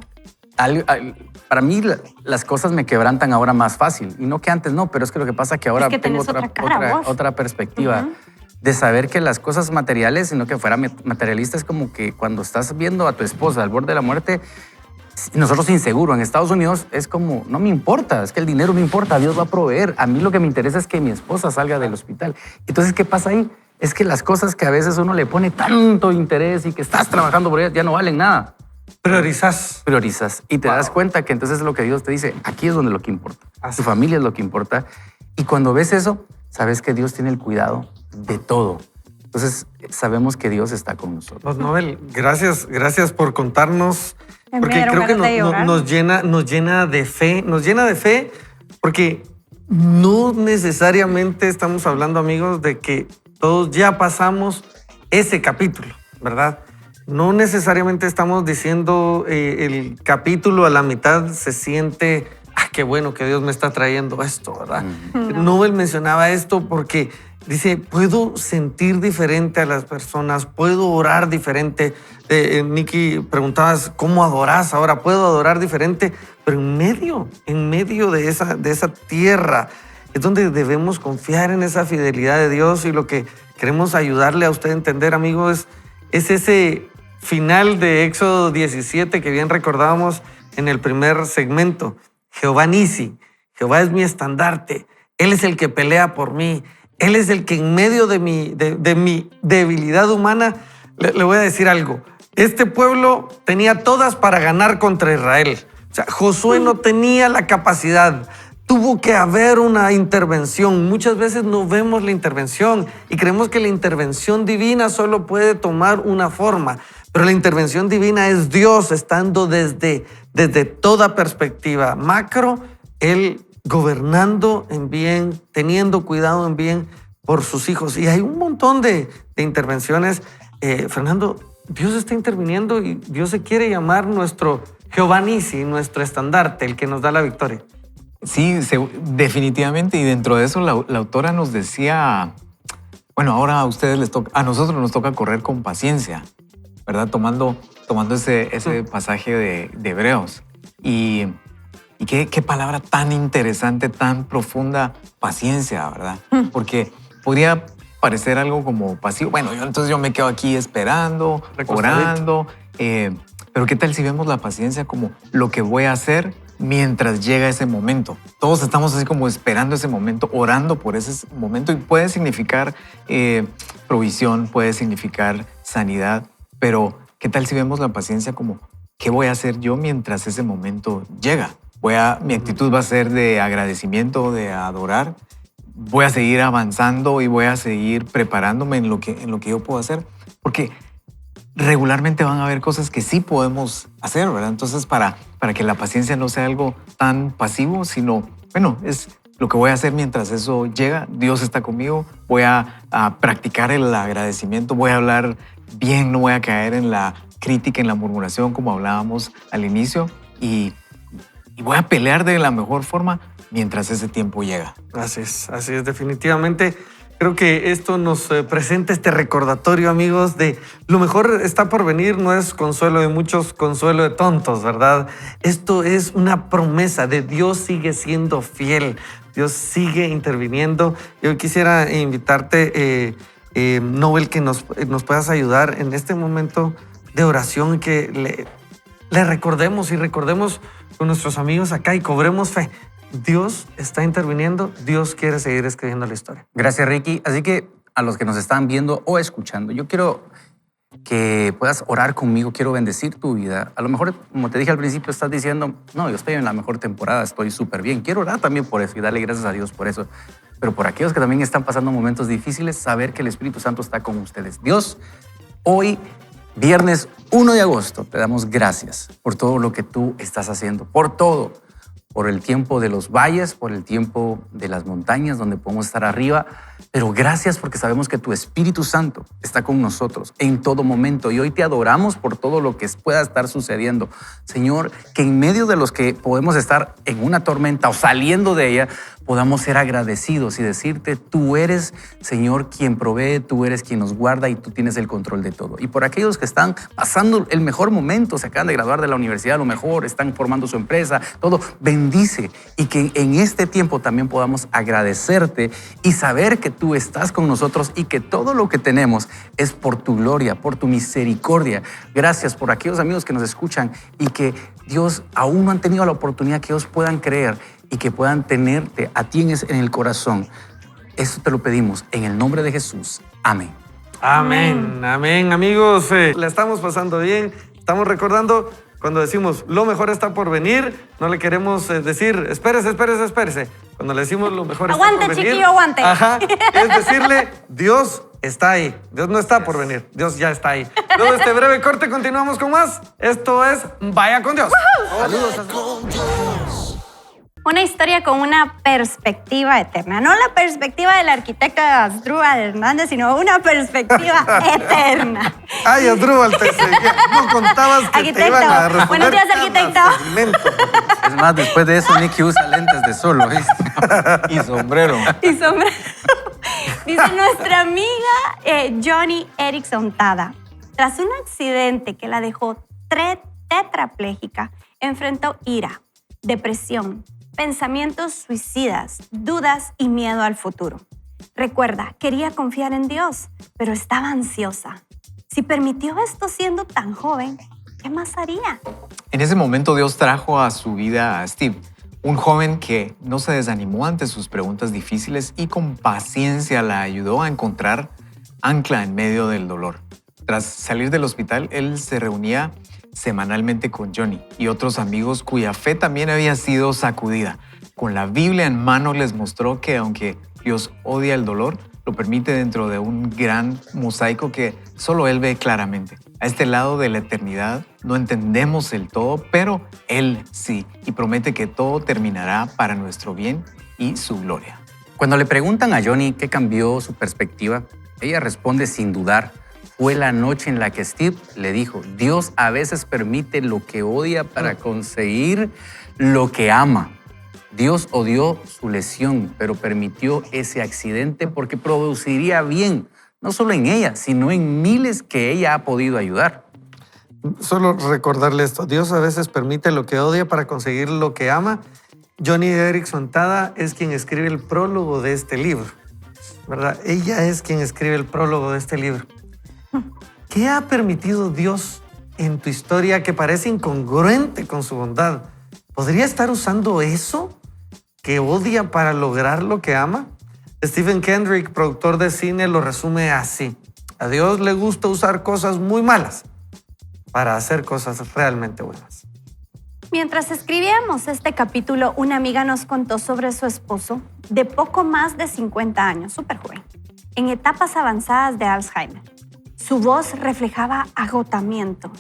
Para mí las cosas me quebrantan ahora más fácil. Y no que antes no, pero es que lo que pasa es que ahora Es que tengo tenés otra cara, vos. otra perspectiva de saber que las cosas materiales, sino que fuera materialista, es como que cuando estás viendo a tu esposa al borde de la muerte, nosotros inseguros en Estados Unidos es como, no me importa, es que el dinero me importa, Dios va a proveer. A mí lo que me interesa es que mi esposa salga del hospital. Entonces, ¿qué pasa ahí? Es que las cosas que a veces uno le pone tanto interés y que estás trabajando por ellas ya no valen nada. Priorizas. Priorizas y te das cuenta que entonces es lo que Dios te dice, aquí es donde lo que importa. Así Tu familia es lo que importa. Y cuando ves eso, sabes que Dios tiene el cuidado de todo. Entonces sabemos que Dios está con nosotros. Pues, Nobel, gracias por contarnos, Me porque dieron creo que ganas de llorar. nos llena de fe, porque no necesariamente estamos hablando, amigos, de que todos ya pasamos ese capítulo, ¿verdad? No necesariamente estamos diciendo el capítulo a la mitad se siente, qué bueno que Dios me está trayendo esto, ¿verdad? Nobel mencionaba esto porque dice, puedo sentir diferente a las personas, puedo orar diferente. Nicky, preguntabas, ¿cómo adorás ahora? Puedo adorar diferente, pero en medio de esa tierra es donde debemos confiar en esa fidelidad de Dios, y lo que queremos ayudarle a usted a entender, amigos, es ese final de Éxodo 17 que bien recordábamos en el primer segmento. Jehová Nisi, Jehová es mi estandarte, Él es el que pelea por mí, Él es el que en medio de mi debilidad humana, le voy a decir algo, este pueblo tenía todas para ganar contra Israel. O sea, Josué no tenía la capacidad. Tuvo que haber una intervención. Muchas veces no vemos la intervención y creemos que la intervención divina solo puede tomar una forma. Pero la intervención divina es Dios estando desde toda perspectiva macro, Él gobernando en bien, teniendo cuidado en bien por sus hijos. Y hay un montón de intervenciones. Fernando, Dios está interviniendo y Dios se quiere llamar nuestro Jehová Nisi, nuestro estandarte, el que nos da la victoria. Sí, definitivamente. Y dentro de eso la autora nos decía, bueno, ahora a nosotros nos toca correr con paciencia, ¿verdad? Tomando ese pasaje de Hebreos. Y qué palabra tan interesante, tan profunda, paciencia, ¿verdad? Porque podría parecer algo como pasivo. Bueno, entonces yo me quedo aquí esperando, orando. Pero ¿qué tal si vemos la paciencia como lo que voy a hacer mientras llega ese momento? Todos estamos así como esperando ese momento, orando por ese momento, y puede significar provisión, puede significar sanidad, pero ¿qué tal si vemos la paciencia como qué voy a hacer yo mientras ese momento llega? Mi actitud va a ser de agradecimiento, de adorar. Voy a seguir avanzando y voy a seguir preparándome en lo que yo puedo hacer, porque regularmente van a haber cosas que sí podemos hacer, ¿verdad? Entonces, para que la paciencia no sea algo tan pasivo, sino, bueno, es lo que voy a hacer mientras eso llega. Dios está conmigo, voy a practicar el agradecimiento, voy a hablar bien, no voy a caer en la crítica, en la murmuración, como hablábamos al inicio, y voy a pelear de la mejor forma mientras ese tiempo llega. Así es, definitivamente. Creo que esto nos presenta este recordatorio, amigos, de lo mejor está por venir. No es consuelo de muchos, consuelo de tontos, ¿verdad? Esto es una promesa de Dios, sigue siendo fiel, Dios sigue interviniendo. Yo quisiera invitarte, Nobel, que nos puedas ayudar en este momento de oración, que le recordemos con nuestros amigos acá y cobremos fe. Dios está interviniendo, Dios quiere seguir escribiendo la historia. Gracias, Ricky. Así que a los que nos están viendo o escuchando, yo quiero que puedas orar conmigo, quiero bendecir tu vida. A lo mejor, como te dije al principio, estás diciendo, no, yo estoy en la mejor temporada, estoy súper bien. Quiero orar también por eso y darle gracias a Dios por eso. Pero por aquellos que también están pasando momentos difíciles, saber que el Espíritu Santo está con ustedes. Dios, hoy, viernes 1 de agosto, te damos gracias por todo lo que tú estás haciendo, por todo, por el tiempo de los valles, por el tiempo de las montañas donde podemos estar arriba. Pero gracias porque sabemos que tu Espíritu Santo está con nosotros en todo momento y hoy te adoramos por todo lo que pueda estar sucediendo. Señor, que en medio de los que podemos estar en una tormenta o saliendo de ella, podamos ser agradecidos y decirte, tú eres, Señor, quien provee, tú eres quien nos guarda y tú tienes el control de todo. Y por aquellos que están pasando el mejor momento, se acaban de graduar de la universidad, a lo mejor están formando su empresa, todo, bendice y que en este tiempo también podamos agradecerte y saber que tú estás con nosotros y que todo lo que tenemos es por tu gloria, por tu misericordia. Gracias por aquellos amigos que nos escuchan y que Dios aún no han tenido la oportunidad que ellos puedan creer y que puedan tenerte a ti en el corazón. Eso te lo pedimos en el nombre de Jesús. Amén. Amén, amén, amigos. La estamos pasando bien. Estamos recordando cuando decimos lo mejor está por venir. No le queremos decir espérese. Cuando le decimos lo mejor está por venir. Aguante, chiquillo, aguante. Ajá. Es decirle Dios está ahí. Dios no está por venir. Dios ya está ahí. Luego de este breve corte continuamos con más. Esto es Vaya con Dios. Saludos a Una historia con una perspectiva eterna. No la perspectiva del arquitecto Asdrúbal Hernández, sino una perspectiva eterna. Ay, Asdrúbal, no contabas que Arquitecto. te iban a responder. Buenos días, cada arquitecto. segmento. Es más, después de eso, Nicky usa lentes de sol, ¿viste? Y sombrero. Y sombrero. Dice nuestra amiga Johnny Erickson Tada. Tras un accidente que la dejó tetrapléjica, enfrentó ira, depresión, pensamientos suicidas, dudas y miedo al futuro. Recuerda, quería confiar en Dios, pero estaba ansiosa. Si permitió esto siendo tan joven, ¿qué más haría? En ese momento Dios trajo a su vida a Steve, un joven que no se desanimó ante sus preguntas difíciles y con paciencia la ayudó a encontrar ancla en medio del dolor. Tras salir del hospital, él se reunía semanalmente con Johnny y otros amigos cuya fe también había sido sacudida. Con la Biblia en mano les mostró que aunque Dios odia el dolor, lo permite dentro de un gran mosaico que solo Él ve claramente. A este lado de la eternidad no entendemos el todo, pero Él sí, y promete que todo terminará para nuestro bien y su gloria. Cuando le preguntan a Johnny qué cambió su perspectiva, ella responde sin dudar. Fue la noche en la que Steve le dijo, Dios a veces permite lo que odia para conseguir lo que ama. Dios odió su lesión, pero permitió ese accidente porque produciría bien, no solo en ella, sino en miles que ella ha podido ayudar. Solo recordarle esto. Dios a veces permite lo que odia para conseguir lo que ama. Johnny Erickson Tada es quien escribe el prólogo de este libro, ¿verdad? Ella es quien escribe el prólogo de este libro. ¿Qué ha permitido Dios en tu historia que parece incongruente con su bondad? ¿Podría estar usando eso que odia para lograr lo que ama? Stephen Kendrick, productor de cine, lo resume así. A Dios le gusta usar cosas muy malas para hacer cosas realmente buenas. Mientras escribíamos este capítulo, una amiga nos contó sobre su esposo de poco más de 50 años, súper joven, en etapas avanzadas de Alzheimer. Su voz reflejaba agotamiento.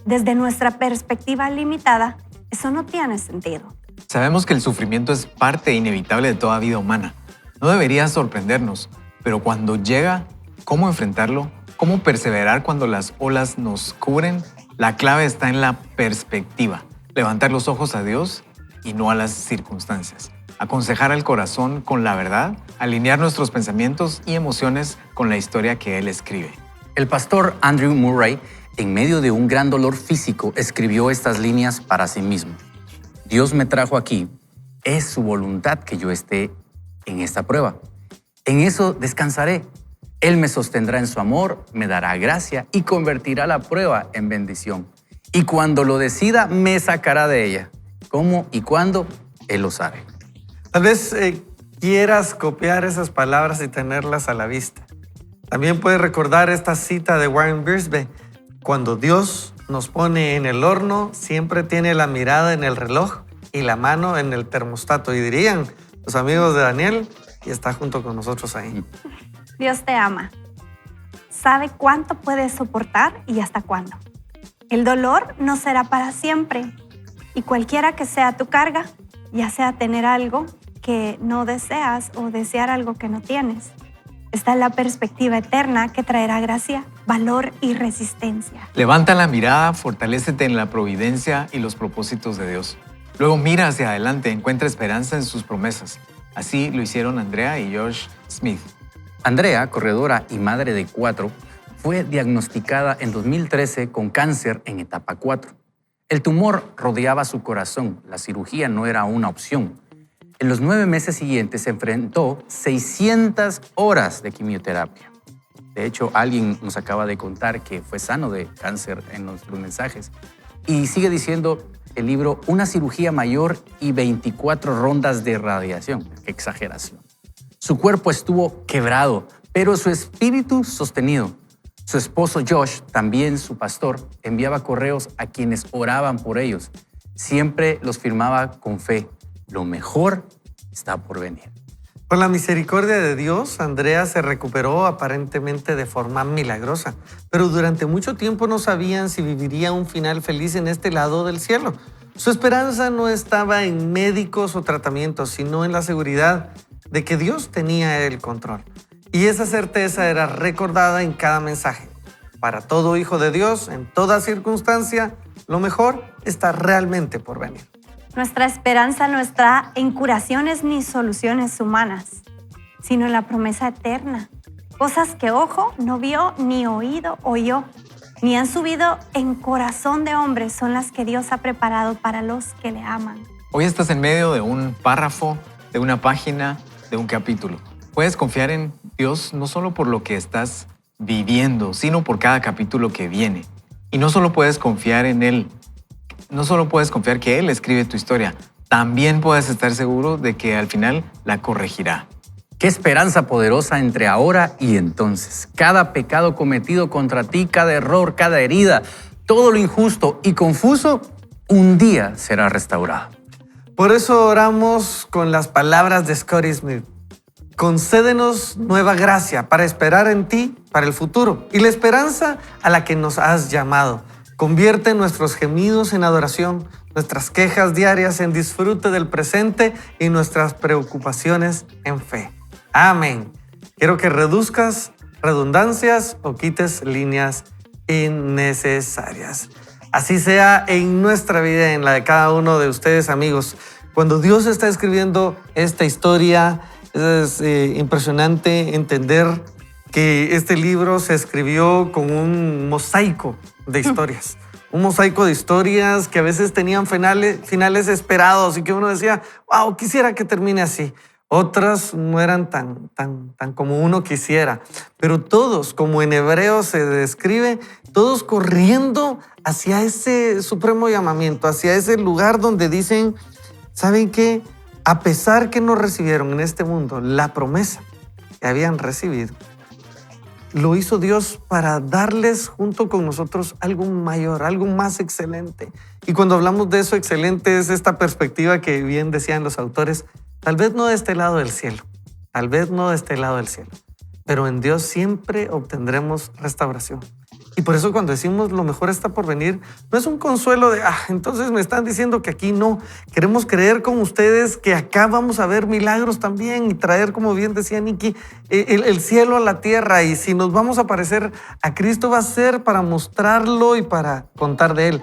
Desde nuestra perspectiva limitada, eso no tiene sentido. Sabemos que el sufrimiento es parte inevitable de toda vida humana. No debería sorprendernos, pero cuando llega, ¿cómo enfrentarlo? ¿Cómo perseverar cuando las olas nos cubren? La clave está en la perspectiva. Levantar los ojos a Dios y no a las circunstancias. Aconsejar al corazón con la verdad, alinear nuestros pensamientos y emociones con la historia que Él escribe. El pastor Andrew Murray, en medio de un gran dolor físico, escribió estas líneas para sí mismo. Dios me trajo aquí. Es su voluntad que yo esté en esta prueba. En eso descansaré. Él me sostendrá en su amor, me dará gracia y convertirá la prueba en bendición. Y cuando lo decida, me sacará de ella. ¿Cómo y cuándo? Él lo sabe. Tal vez quieras copiar esas palabras y tenerlas a la vista. También puedes recordar esta cita de Warren Wiersbe: cuando Dios nos pone en el horno, siempre tiene la mirada en el reloj y la mano en el termostato. Y dirían los amigos de Daniel, y está junto con nosotros ahí. Dios te ama. Sabe cuánto puedes soportar y hasta cuándo. El dolor no será para siempre. Y cualquiera que sea tu carga, ya sea tener algo que no deseas o desear algo que no tienes, está en la perspectiva eterna que traerá gracia, valor y resistencia. Levanta la mirada, fortalécete en la providencia y los propósitos de Dios. Luego mira hacia adelante, encuentra esperanza en sus promesas. Así lo hicieron Andrea y Josh Smith. Andrea, corredora y madre de 4, fue diagnosticada en 2013 con cáncer en etapa 4. El tumor rodeaba su corazón. La cirugía no era una opción. En los 9 meses siguientes se enfrentó 600 horas de quimioterapia. De hecho, alguien nos acaba de contar que fue sano de cáncer en nuestros mensajes. Y sigue diciendo el libro: una cirugía mayor y 24 rondas de radiación. ¡Qué exageración! Su cuerpo estuvo quebrado, pero su espíritu sostenido. Su esposo Josh, también su pastor, enviaba correos a quienes oraban por ellos. Siempre los firmaba con fe: lo mejor está por venir. Por la misericordia de Dios, Andrea se recuperó aparentemente de forma milagrosa, pero durante mucho tiempo no sabían si viviría un final feliz en este lado del cielo. Su esperanza no estaba en médicos o tratamientos, sino en la seguridad de que Dios tenía el control. Y esa certeza era recordada en cada mensaje. Para todo hijo de Dios, en toda circunstancia, lo mejor está realmente por venir. Nuestra esperanza no está en curaciones ni soluciones humanas, sino en la promesa eterna. Cosas que ojo no vio, ni oído oyó, ni han subido en corazón de hombre, son las que Dios ha preparado para los que le aman. Hoy estás en medio de un párrafo, de una página, de un capítulo. Puedes confiar en Dios no solo por lo que estás viviendo, sino por cada capítulo que viene. Y no solo puedes confiar en Él, no solo puedes confiar que Él escribe tu historia, también puedes estar seguro de que al final la corregirá. ¡Qué esperanza poderosa entre ahora y entonces! Cada pecado cometido contra ti, cada error, cada herida, todo lo injusto y confuso, un día será restaurado. Por eso oramos con las palabras de Scotty Smith: concédenos nueva gracia para esperar en ti para el futuro y la esperanza a la que nos has llamado. Convierte nuestros gemidos en adoración, nuestras quejas diarias en disfrute del presente y nuestras preocupaciones en fe. Amén. Quiero que reduzcas redundancias o quites líneas innecesarias. Así sea en nuestra vida, en la de cada uno de ustedes, amigos. Cuando Dios está escribiendo esta historia, es impresionante entender que este libro se escribió con un mosaico de historias. Un mosaico de historias que a veces tenían finales esperados y que uno decía: wow, quisiera que termine así. Otras no eran tan como uno quisiera. Pero todos, como en Hebreos se describe, todos corriendo hacia ese supremo llamamiento, hacia ese lugar donde dicen: ¿saben qué? A pesar que no recibieron en este mundo la promesa que habían recibido, lo hizo Dios para darles junto con nosotros algo mayor, algo más excelente. Y cuando hablamos de eso excelente, es esta perspectiva que bien decían los autores: tal vez no de este lado del cielo, tal vez no de este lado del cielo, pero en Dios siempre obtendremos restauración. Y por eso cuando decimos lo mejor está por venir, no es un consuelo de, entonces me están diciendo que aquí no. Queremos creer con ustedes que acá vamos a ver milagros también y traer, como bien decía Nikki, el cielo a la tierra. Y si nos vamos a parecer a Cristo, va a ser para mostrarlo y para contar de Él.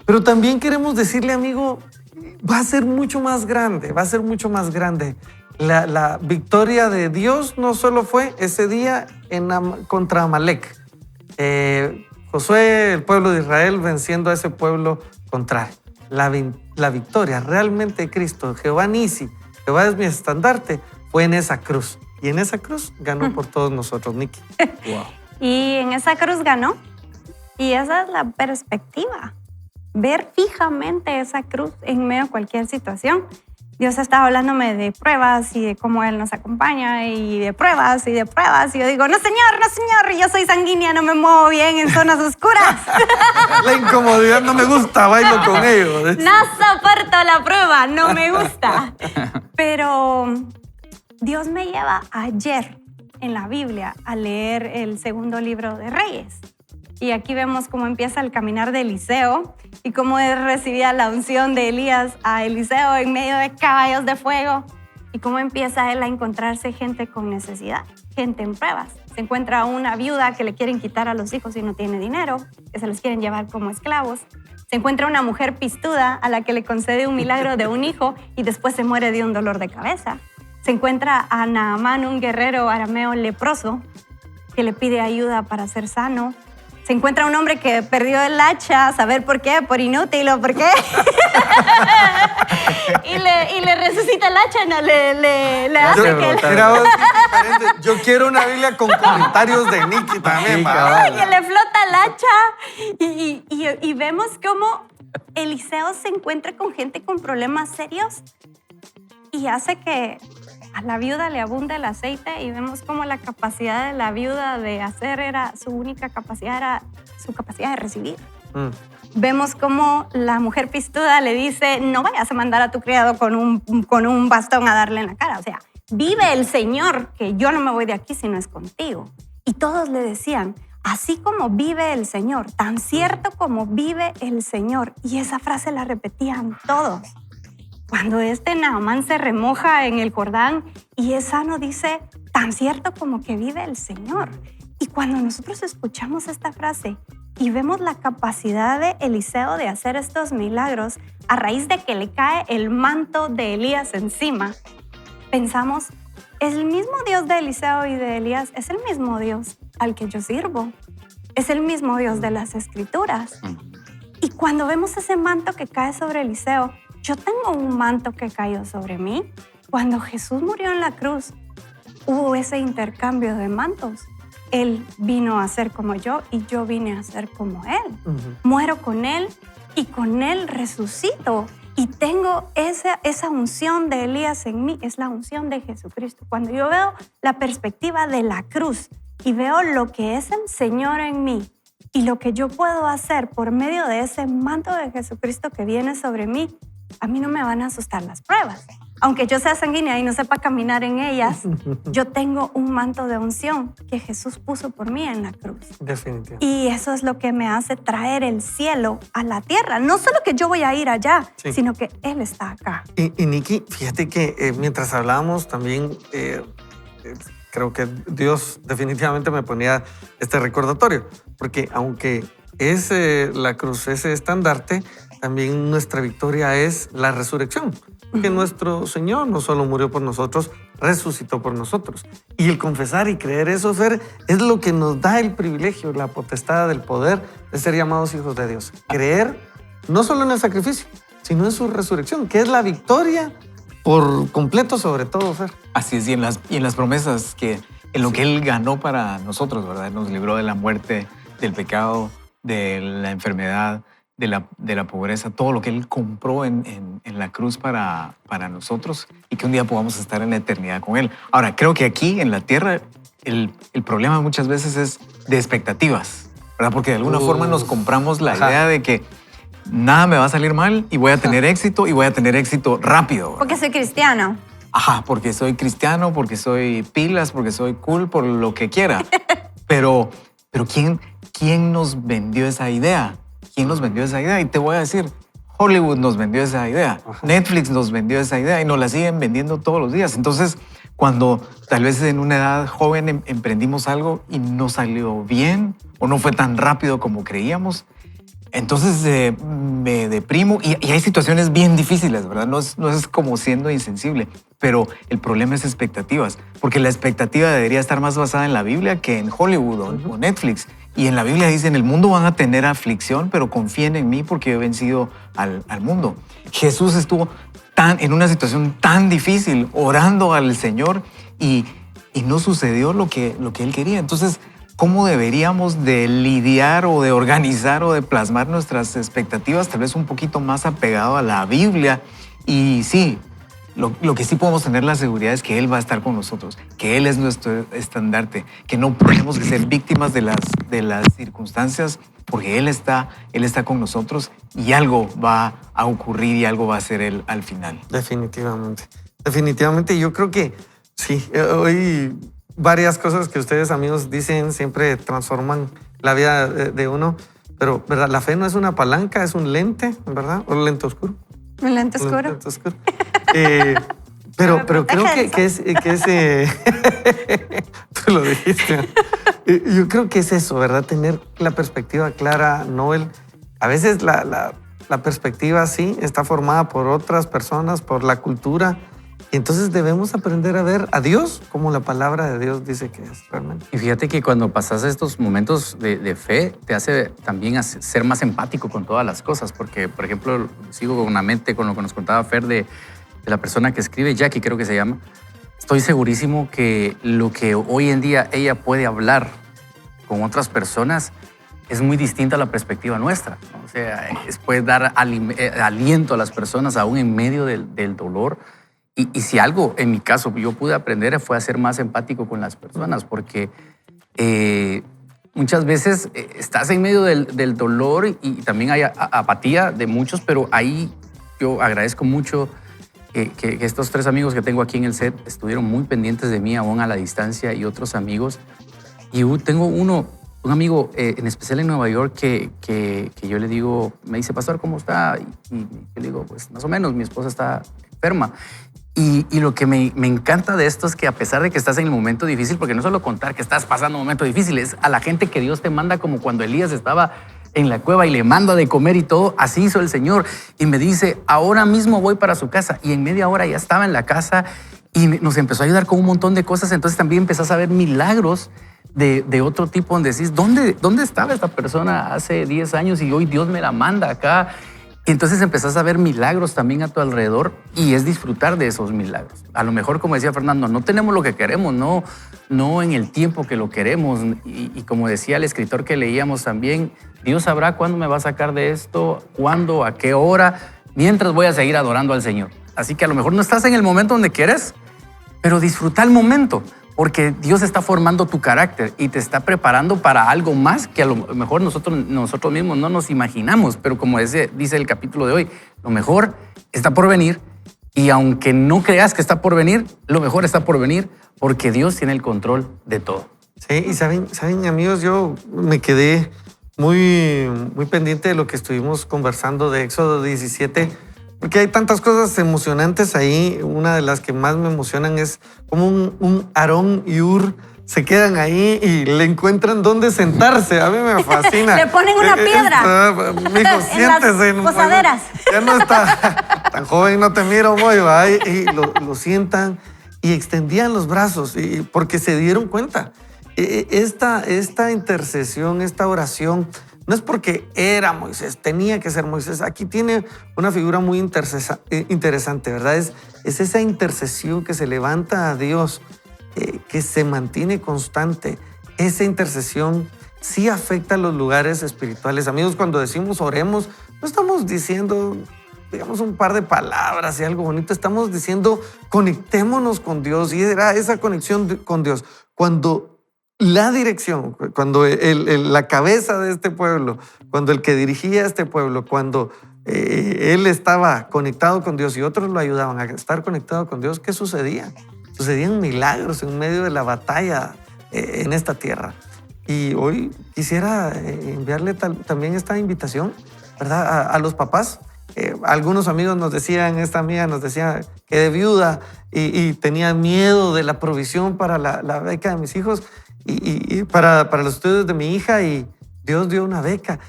Pero también queremos decirle, amigo, va a ser mucho más grande, va a ser mucho más grande. La victoria de Dios no solo fue ese día contra Amalek. Josué, el pueblo de Israel, venciendo a ese pueblo contrario. La victoria realmente de Cristo, Jehová Nisi, Jehová es mi estandarte, fue en esa cruz. Y en esa cruz ganó por todos nosotros, Nikki. Wow. Y en esa cruz ganó. Y esa es la perspectiva. Ver fijamente esa cruz en medio de cualquier situación. Dios estaba hablándome de pruebas y de cómo Él nos acompaña y de pruebas y de pruebas. Y yo digo, no señor, yo soy sanguínea, no me muevo bien en zonas oscuras. La incomodidad no me gusta, bailo con ellos. No soporto la prueba, no me gusta. Pero Dios me lleva ayer en la Biblia a leer el segundo libro de Reyes. Y aquí vemos cómo empieza el caminar de Eliseo y cómo él recibía la unción de Elías a Eliseo en medio de caballos de fuego y cómo empieza él a encontrarse gente con necesidad, gente en pruebas. Se encuentra una viuda que le quieren quitar a los hijos y no tiene dinero, que se los quieren llevar como esclavos. Se encuentra una mujer pistuda a la que le concede un milagro de un hijo y después se muere de un dolor de cabeza. Se encuentra a Naamán, un guerrero arameo leproso, que le pide ayuda para ser sano. Se encuentra un hombre que perdió el hacha, saber por qué, por inútil o por qué. y le resucita el hacha, no, le hace que... Mira, vos, diferente. Yo quiero una Biblia con comentarios de Nicky también. Que le flota el hacha. Y vemos cómo Eliseo se encuentra con gente con problemas serios y hace que a la viuda le abunda el aceite y vemos cómo la capacidad de la viuda de hacer era su única capacidad, era su capacidad de recibir. Vemos cómo la mujer pistuda le dice, no vayas a mandar a tu criado con un bastón a darle en la cara. O sea, vive el Señor, que yo no me voy de aquí si no es contigo. Y todos le decían, así como vive el Señor, tan cierto como vive el Señor. Y esa frase la repetían todos. Cuando Naamán se remoja en el Jordán y es sano, dice, tan cierto como que vive el Señor. Y cuando nosotros escuchamos esta frase y vemos la capacidad de Eliseo de hacer estos milagros a raíz de que le cae el manto de Elías encima, pensamos, el mismo Dios de Eliseo y de Elías es el mismo Dios al que yo sirvo. Es el mismo Dios de las Escrituras. Y cuando vemos ese manto que cae sobre Eliseo, yo tengo un manto que cayó sobre mí. Cuando Jesús murió en la cruz, hubo ese intercambio de mantos. Él vino a ser como yo y yo vine a ser como Él. Muero con Él y con Él resucito. Y tengo esa unción de Elías en mí, es la unción de Jesucristo. Cuando yo veo la perspectiva de la cruz y veo lo que es el Señor en mí y lo que yo puedo hacer por medio de ese manto de Jesucristo que viene sobre mí, a mí no me van a asustar las pruebas. Aunque yo sea sanguínea y no sepa caminar en ellas, yo tengo un manto de unción que Jesús puso por mí en la cruz. Definitivamente. Y eso es lo que me hace traer el cielo a la tierra. No solo que yo voy a ir allá, sino que Él está acá. Y Nicky, fíjate que mientras hablábamos también, creo que Dios definitivamente me ponía este recordatorio. Porque aunque es la cruz, ese estandarte, también nuestra victoria es la resurrección. Que nuestro Señor no solo murió por nosotros, resucitó por nosotros. Y el confesar y creer eso, Fer, es lo que nos da el privilegio, la potestad del poder de ser llamados hijos de Dios. Creer no solo en el sacrificio, sino en su resurrección, que es la victoria por completo sobre todo, Fer. Así es, y en las promesas que en lo que Él ganó para nosotros, ¿verdad? Nos libró de la muerte, del pecado, de la enfermedad, de la pobreza, todo lo que Él compró en la cruz para nosotros y que un día podamos estar en la eternidad con Él. Ahora, creo que aquí en la tierra el problema muchas veces es de expectativas, ¿verdad? Porque de alguna forma nos compramos la idea de que nada me va a salir mal y voy a tener éxito y voy a tener éxito rápido, ¿verdad? Porque soy cristiano. Ajá, porque soy cristiano, porque soy pilas, porque soy cool, por lo que quiera. Pero ¿quién nos vendió esa idea? ¿Quién nos vendió esa idea? Y te voy a decir, Hollywood nos vendió esa idea, Netflix nos vendió esa idea y nos la siguen vendiendo todos los días. Entonces, cuando tal vez en una edad joven emprendimos algo y no salió bien o no fue tan rápido como creíamos, entonces me deprimo y hay situaciones bien difíciles, ¿verdad? No es como siendo insensible, pero el problema es expectativas, porque la expectativa debería estar más basada en la Biblia que en Hollywood o Netflix. Y en la Biblia dice, en el mundo van a tener aflicción, pero confíen en mí porque he vencido al mundo. Jesús estuvo en una situación tan difícil, orando al Señor y no sucedió lo que Él quería. Entonces, ¿cómo deberíamos de lidiar o de organizar o de plasmar nuestras expectativas? Tal vez un poquito más apegado a la Biblia. Y sí, Lo que sí podemos tener la seguridad es que Él va a estar con nosotros, que Él es nuestro estandarte, que no tenemos que ser víctimas de las circunstancias, porque Él está con nosotros y algo va a ocurrir y algo va a ser Él al final. Definitivamente. Definitivamente, yo creo que sí. Hoy varias cosas que ustedes, amigos, dicen siempre transforman la vida de uno. Pero, ¿verdad? La fe no es una palanca, es un lente, ¿verdad? O un lente oscuro. Un lente oscuro. Un lente oscuro. Pero creo que es tú lo dijiste. Yo creo que es eso, ¿verdad? Tener la perspectiva clara, a veces la perspectiva sí está formada por otras personas, por la cultura. Y entonces debemos aprender a ver a Dios como la palabra de Dios dice que es realmente. Y fíjate que cuando pasas estos momentos de fe, te hace también ser más empático con todas las cosas. Porque, por ejemplo, sigo con una mente con lo que nos contaba Fer de la persona que escribe, Jackie creo que se llama. Estoy segurísimo que lo que hoy en día ella puede hablar con otras personas es muy distinta a la perspectiva nuestra, ¿no? O sea, puede dar aliento a las personas aún en medio del dolor. Y si algo, en mi caso, yo pude aprender fue a ser más empático con las personas, porque muchas veces estás en medio del dolor y también hay apatía de muchos, pero ahí yo agradezco mucho que estos 3 amigos que tengo aquí en el set estuvieron muy pendientes de mí, aún a la distancia, y otros amigos. Y tengo un amigo, en especial en Nueva York, que yo le digo, me dice, pastor, ¿cómo está? Y yo le digo, pues más o menos, mi esposa está enferma. Y lo que me encanta de esto es que a pesar de que estás en el momento difícil, porque no solo contar que estás pasando un momento difícil, es a la gente que Dios te manda, como cuando Elías estaba en la cueva y le manda de comer y todo, así hizo el Señor. Y me dice, ahora mismo voy para su casa. Y en media hora ya estaba en la casa y nos empezó a ayudar con un montón de cosas. Entonces también empezás a ver milagros de otro tipo, donde decís, ¿dónde estaba esta persona hace 10 años y hoy Dios me la manda acá? Y entonces empezás a ver milagros también a tu alrededor y es disfrutar de esos milagros. A lo mejor, como decía Fernando, no tenemos lo que queremos, no en el tiempo que lo queremos. Y como decía el escritor que leíamos también, Dios sabrá cuándo me va a sacar de esto, cuándo, a qué hora, mientras voy a seguir adorando al Señor. Así que a lo mejor no estás en el momento donde quieres, pero disfruta el momento, porque Dios está formando tu carácter y te está preparando para algo más que a lo mejor nosotros mismos no nos imaginamos. Pero como dice el capítulo de hoy, lo mejor está por venir, y aunque no creas que está por venir, lo mejor está por venir, porque Dios tiene el control de todo. Sí, y saben, amigos, yo me quedé muy, muy pendiente de lo que estuvimos conversando de Éxodo 17, porque hay tantas cosas emocionantes ahí. Una de las que más me emocionan es como un Aarón y Hur se quedan ahí y le encuentran dónde sentarse. A mí me fascina. Le ponen una piedra. Mijo, siéntese. En las posaderas. Ya no está tan joven, no te miro, muy, ¿va? Y lo sientan y extendían los brazos porque se dieron cuenta. Esta intercesión, esta oración, no es porque era Moisés, tenía que ser Moisés. Aquí tiene una figura muy interesante, ¿verdad? Es esa intercesión que se levanta a Dios, que se mantiene constante. Esa intercesión sí afecta a los lugares espirituales. Amigos, cuando decimos oremos, no estamos diciendo, digamos, un par de palabras y algo bonito. Estamos diciendo, conectémonos con Dios. Y era esa conexión con Dios. Cuando la dirección, cuando la cabeza de este pueblo, cuando el que dirigía este pueblo, cuando él estaba conectado con Dios y otros lo ayudaban a estar conectado con Dios, ¿qué sucedía? Sucedían milagros en medio de la batalla en esta tierra. Y hoy quisiera enviarle también esta invitación, ¿verdad? A los papás. Algunos amigos nos decían, esta amiga nos decía que de viuda y tenía miedo de la provisión para la beca de mis hijos y para los estudios de mi hija, y Dios dio una beca.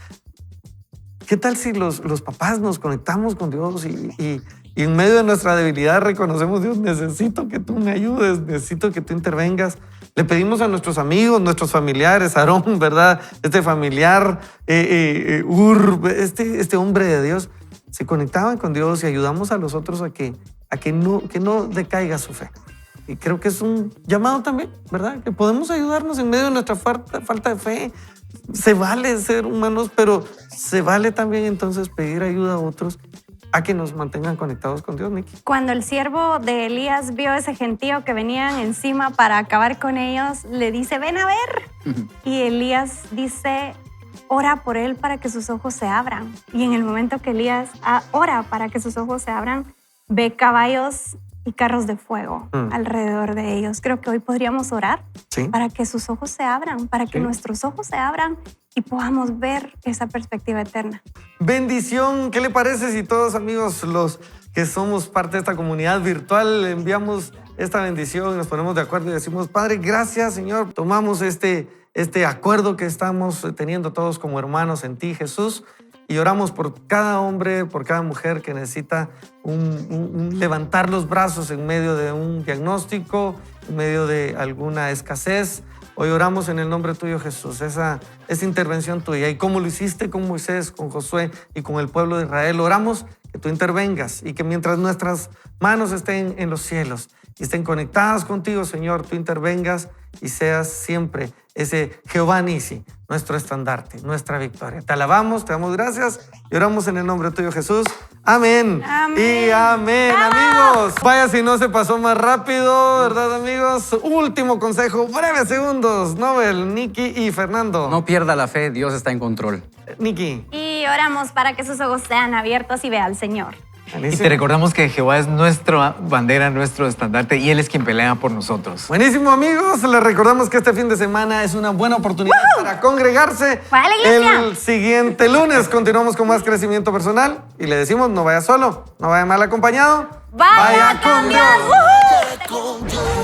¿Qué tal si los papás nos conectamos con Dios y en medio de nuestra debilidad reconocemos, Dios, necesito que tú me ayudes, necesito que tú intervengas? Le pedimos a nuestros amigos, nuestros familiares, Aarón, ¿verdad? Este familiar, Hur, este hombre de Dios, se conectaban con Dios y ayudamos a los otros a que no decaiga su fe. Y creo que es un llamado también, ¿verdad? Que podemos ayudarnos en medio de nuestra falta de fe. Se vale ser humanos, pero se vale también entonces pedir ayuda a otros a que nos mantengan conectados con Dios, Nicky. Cuando el siervo de Elías vio ese gentío que venían encima para acabar con ellos, le dice, ven a ver. Y Elías dice, ora por él para que sus ojos se abran. Y en el momento que Elías ora para que sus ojos se abran, ve caballos y carros de fuego alrededor de ellos. Creo que hoy podríamos orar para que sus ojos se abran, para que nuestros ojos se abran y podamos ver esa perspectiva eterna. Bendición. ¿Qué le parece si todos, amigos, los que somos parte de esta comunidad virtual, le enviamos esta bendición y nos ponemos de acuerdo y decimos, Padre, gracias, Señor. Tomamos este acuerdo que estamos teniendo todos como hermanos en ti, Jesús, y oramos por cada hombre, por cada mujer que necesita un levantar los brazos en medio de un diagnóstico, en medio de alguna escasez. Hoy oramos en el nombre tuyo, Jesús, esa intervención tuya. Y como lo hiciste con Moisés, con Josué y con el pueblo de Israel, oramos que tú intervengas y que mientras nuestras manos estén en los cielos y estén conectadas contigo, Señor, tú intervengas y seas siempre ese Jehová Nisi, nuestro estandarte, nuestra victoria. Te alabamos, te damos gracias y oramos en el nombre tuyo, Jesús. Amén. Amén. Y amén, amigos. Vaya si no se pasó más rápido, ¿verdad, amigos? Último consejo, breves segundos. Nobel, Nicky y Fernando. No pierda la fe, Dios está en control. Nicky. Y oramos para que sus ojos sean abiertos y vea al Señor. Y te recordamos que Jehová es nuestra bandera, nuestro estandarte y Él es quien pelea por nosotros. Buenísimo, amigos. Les recordamos que este fin de semana es una buena oportunidad para congregarse. ¡Vaya a la iglesia! El siguiente lunes continuamos con más crecimiento personal y le decimos, no vaya solo, no vaya mal acompañado. ¡Vaya con Dios! Con Dios.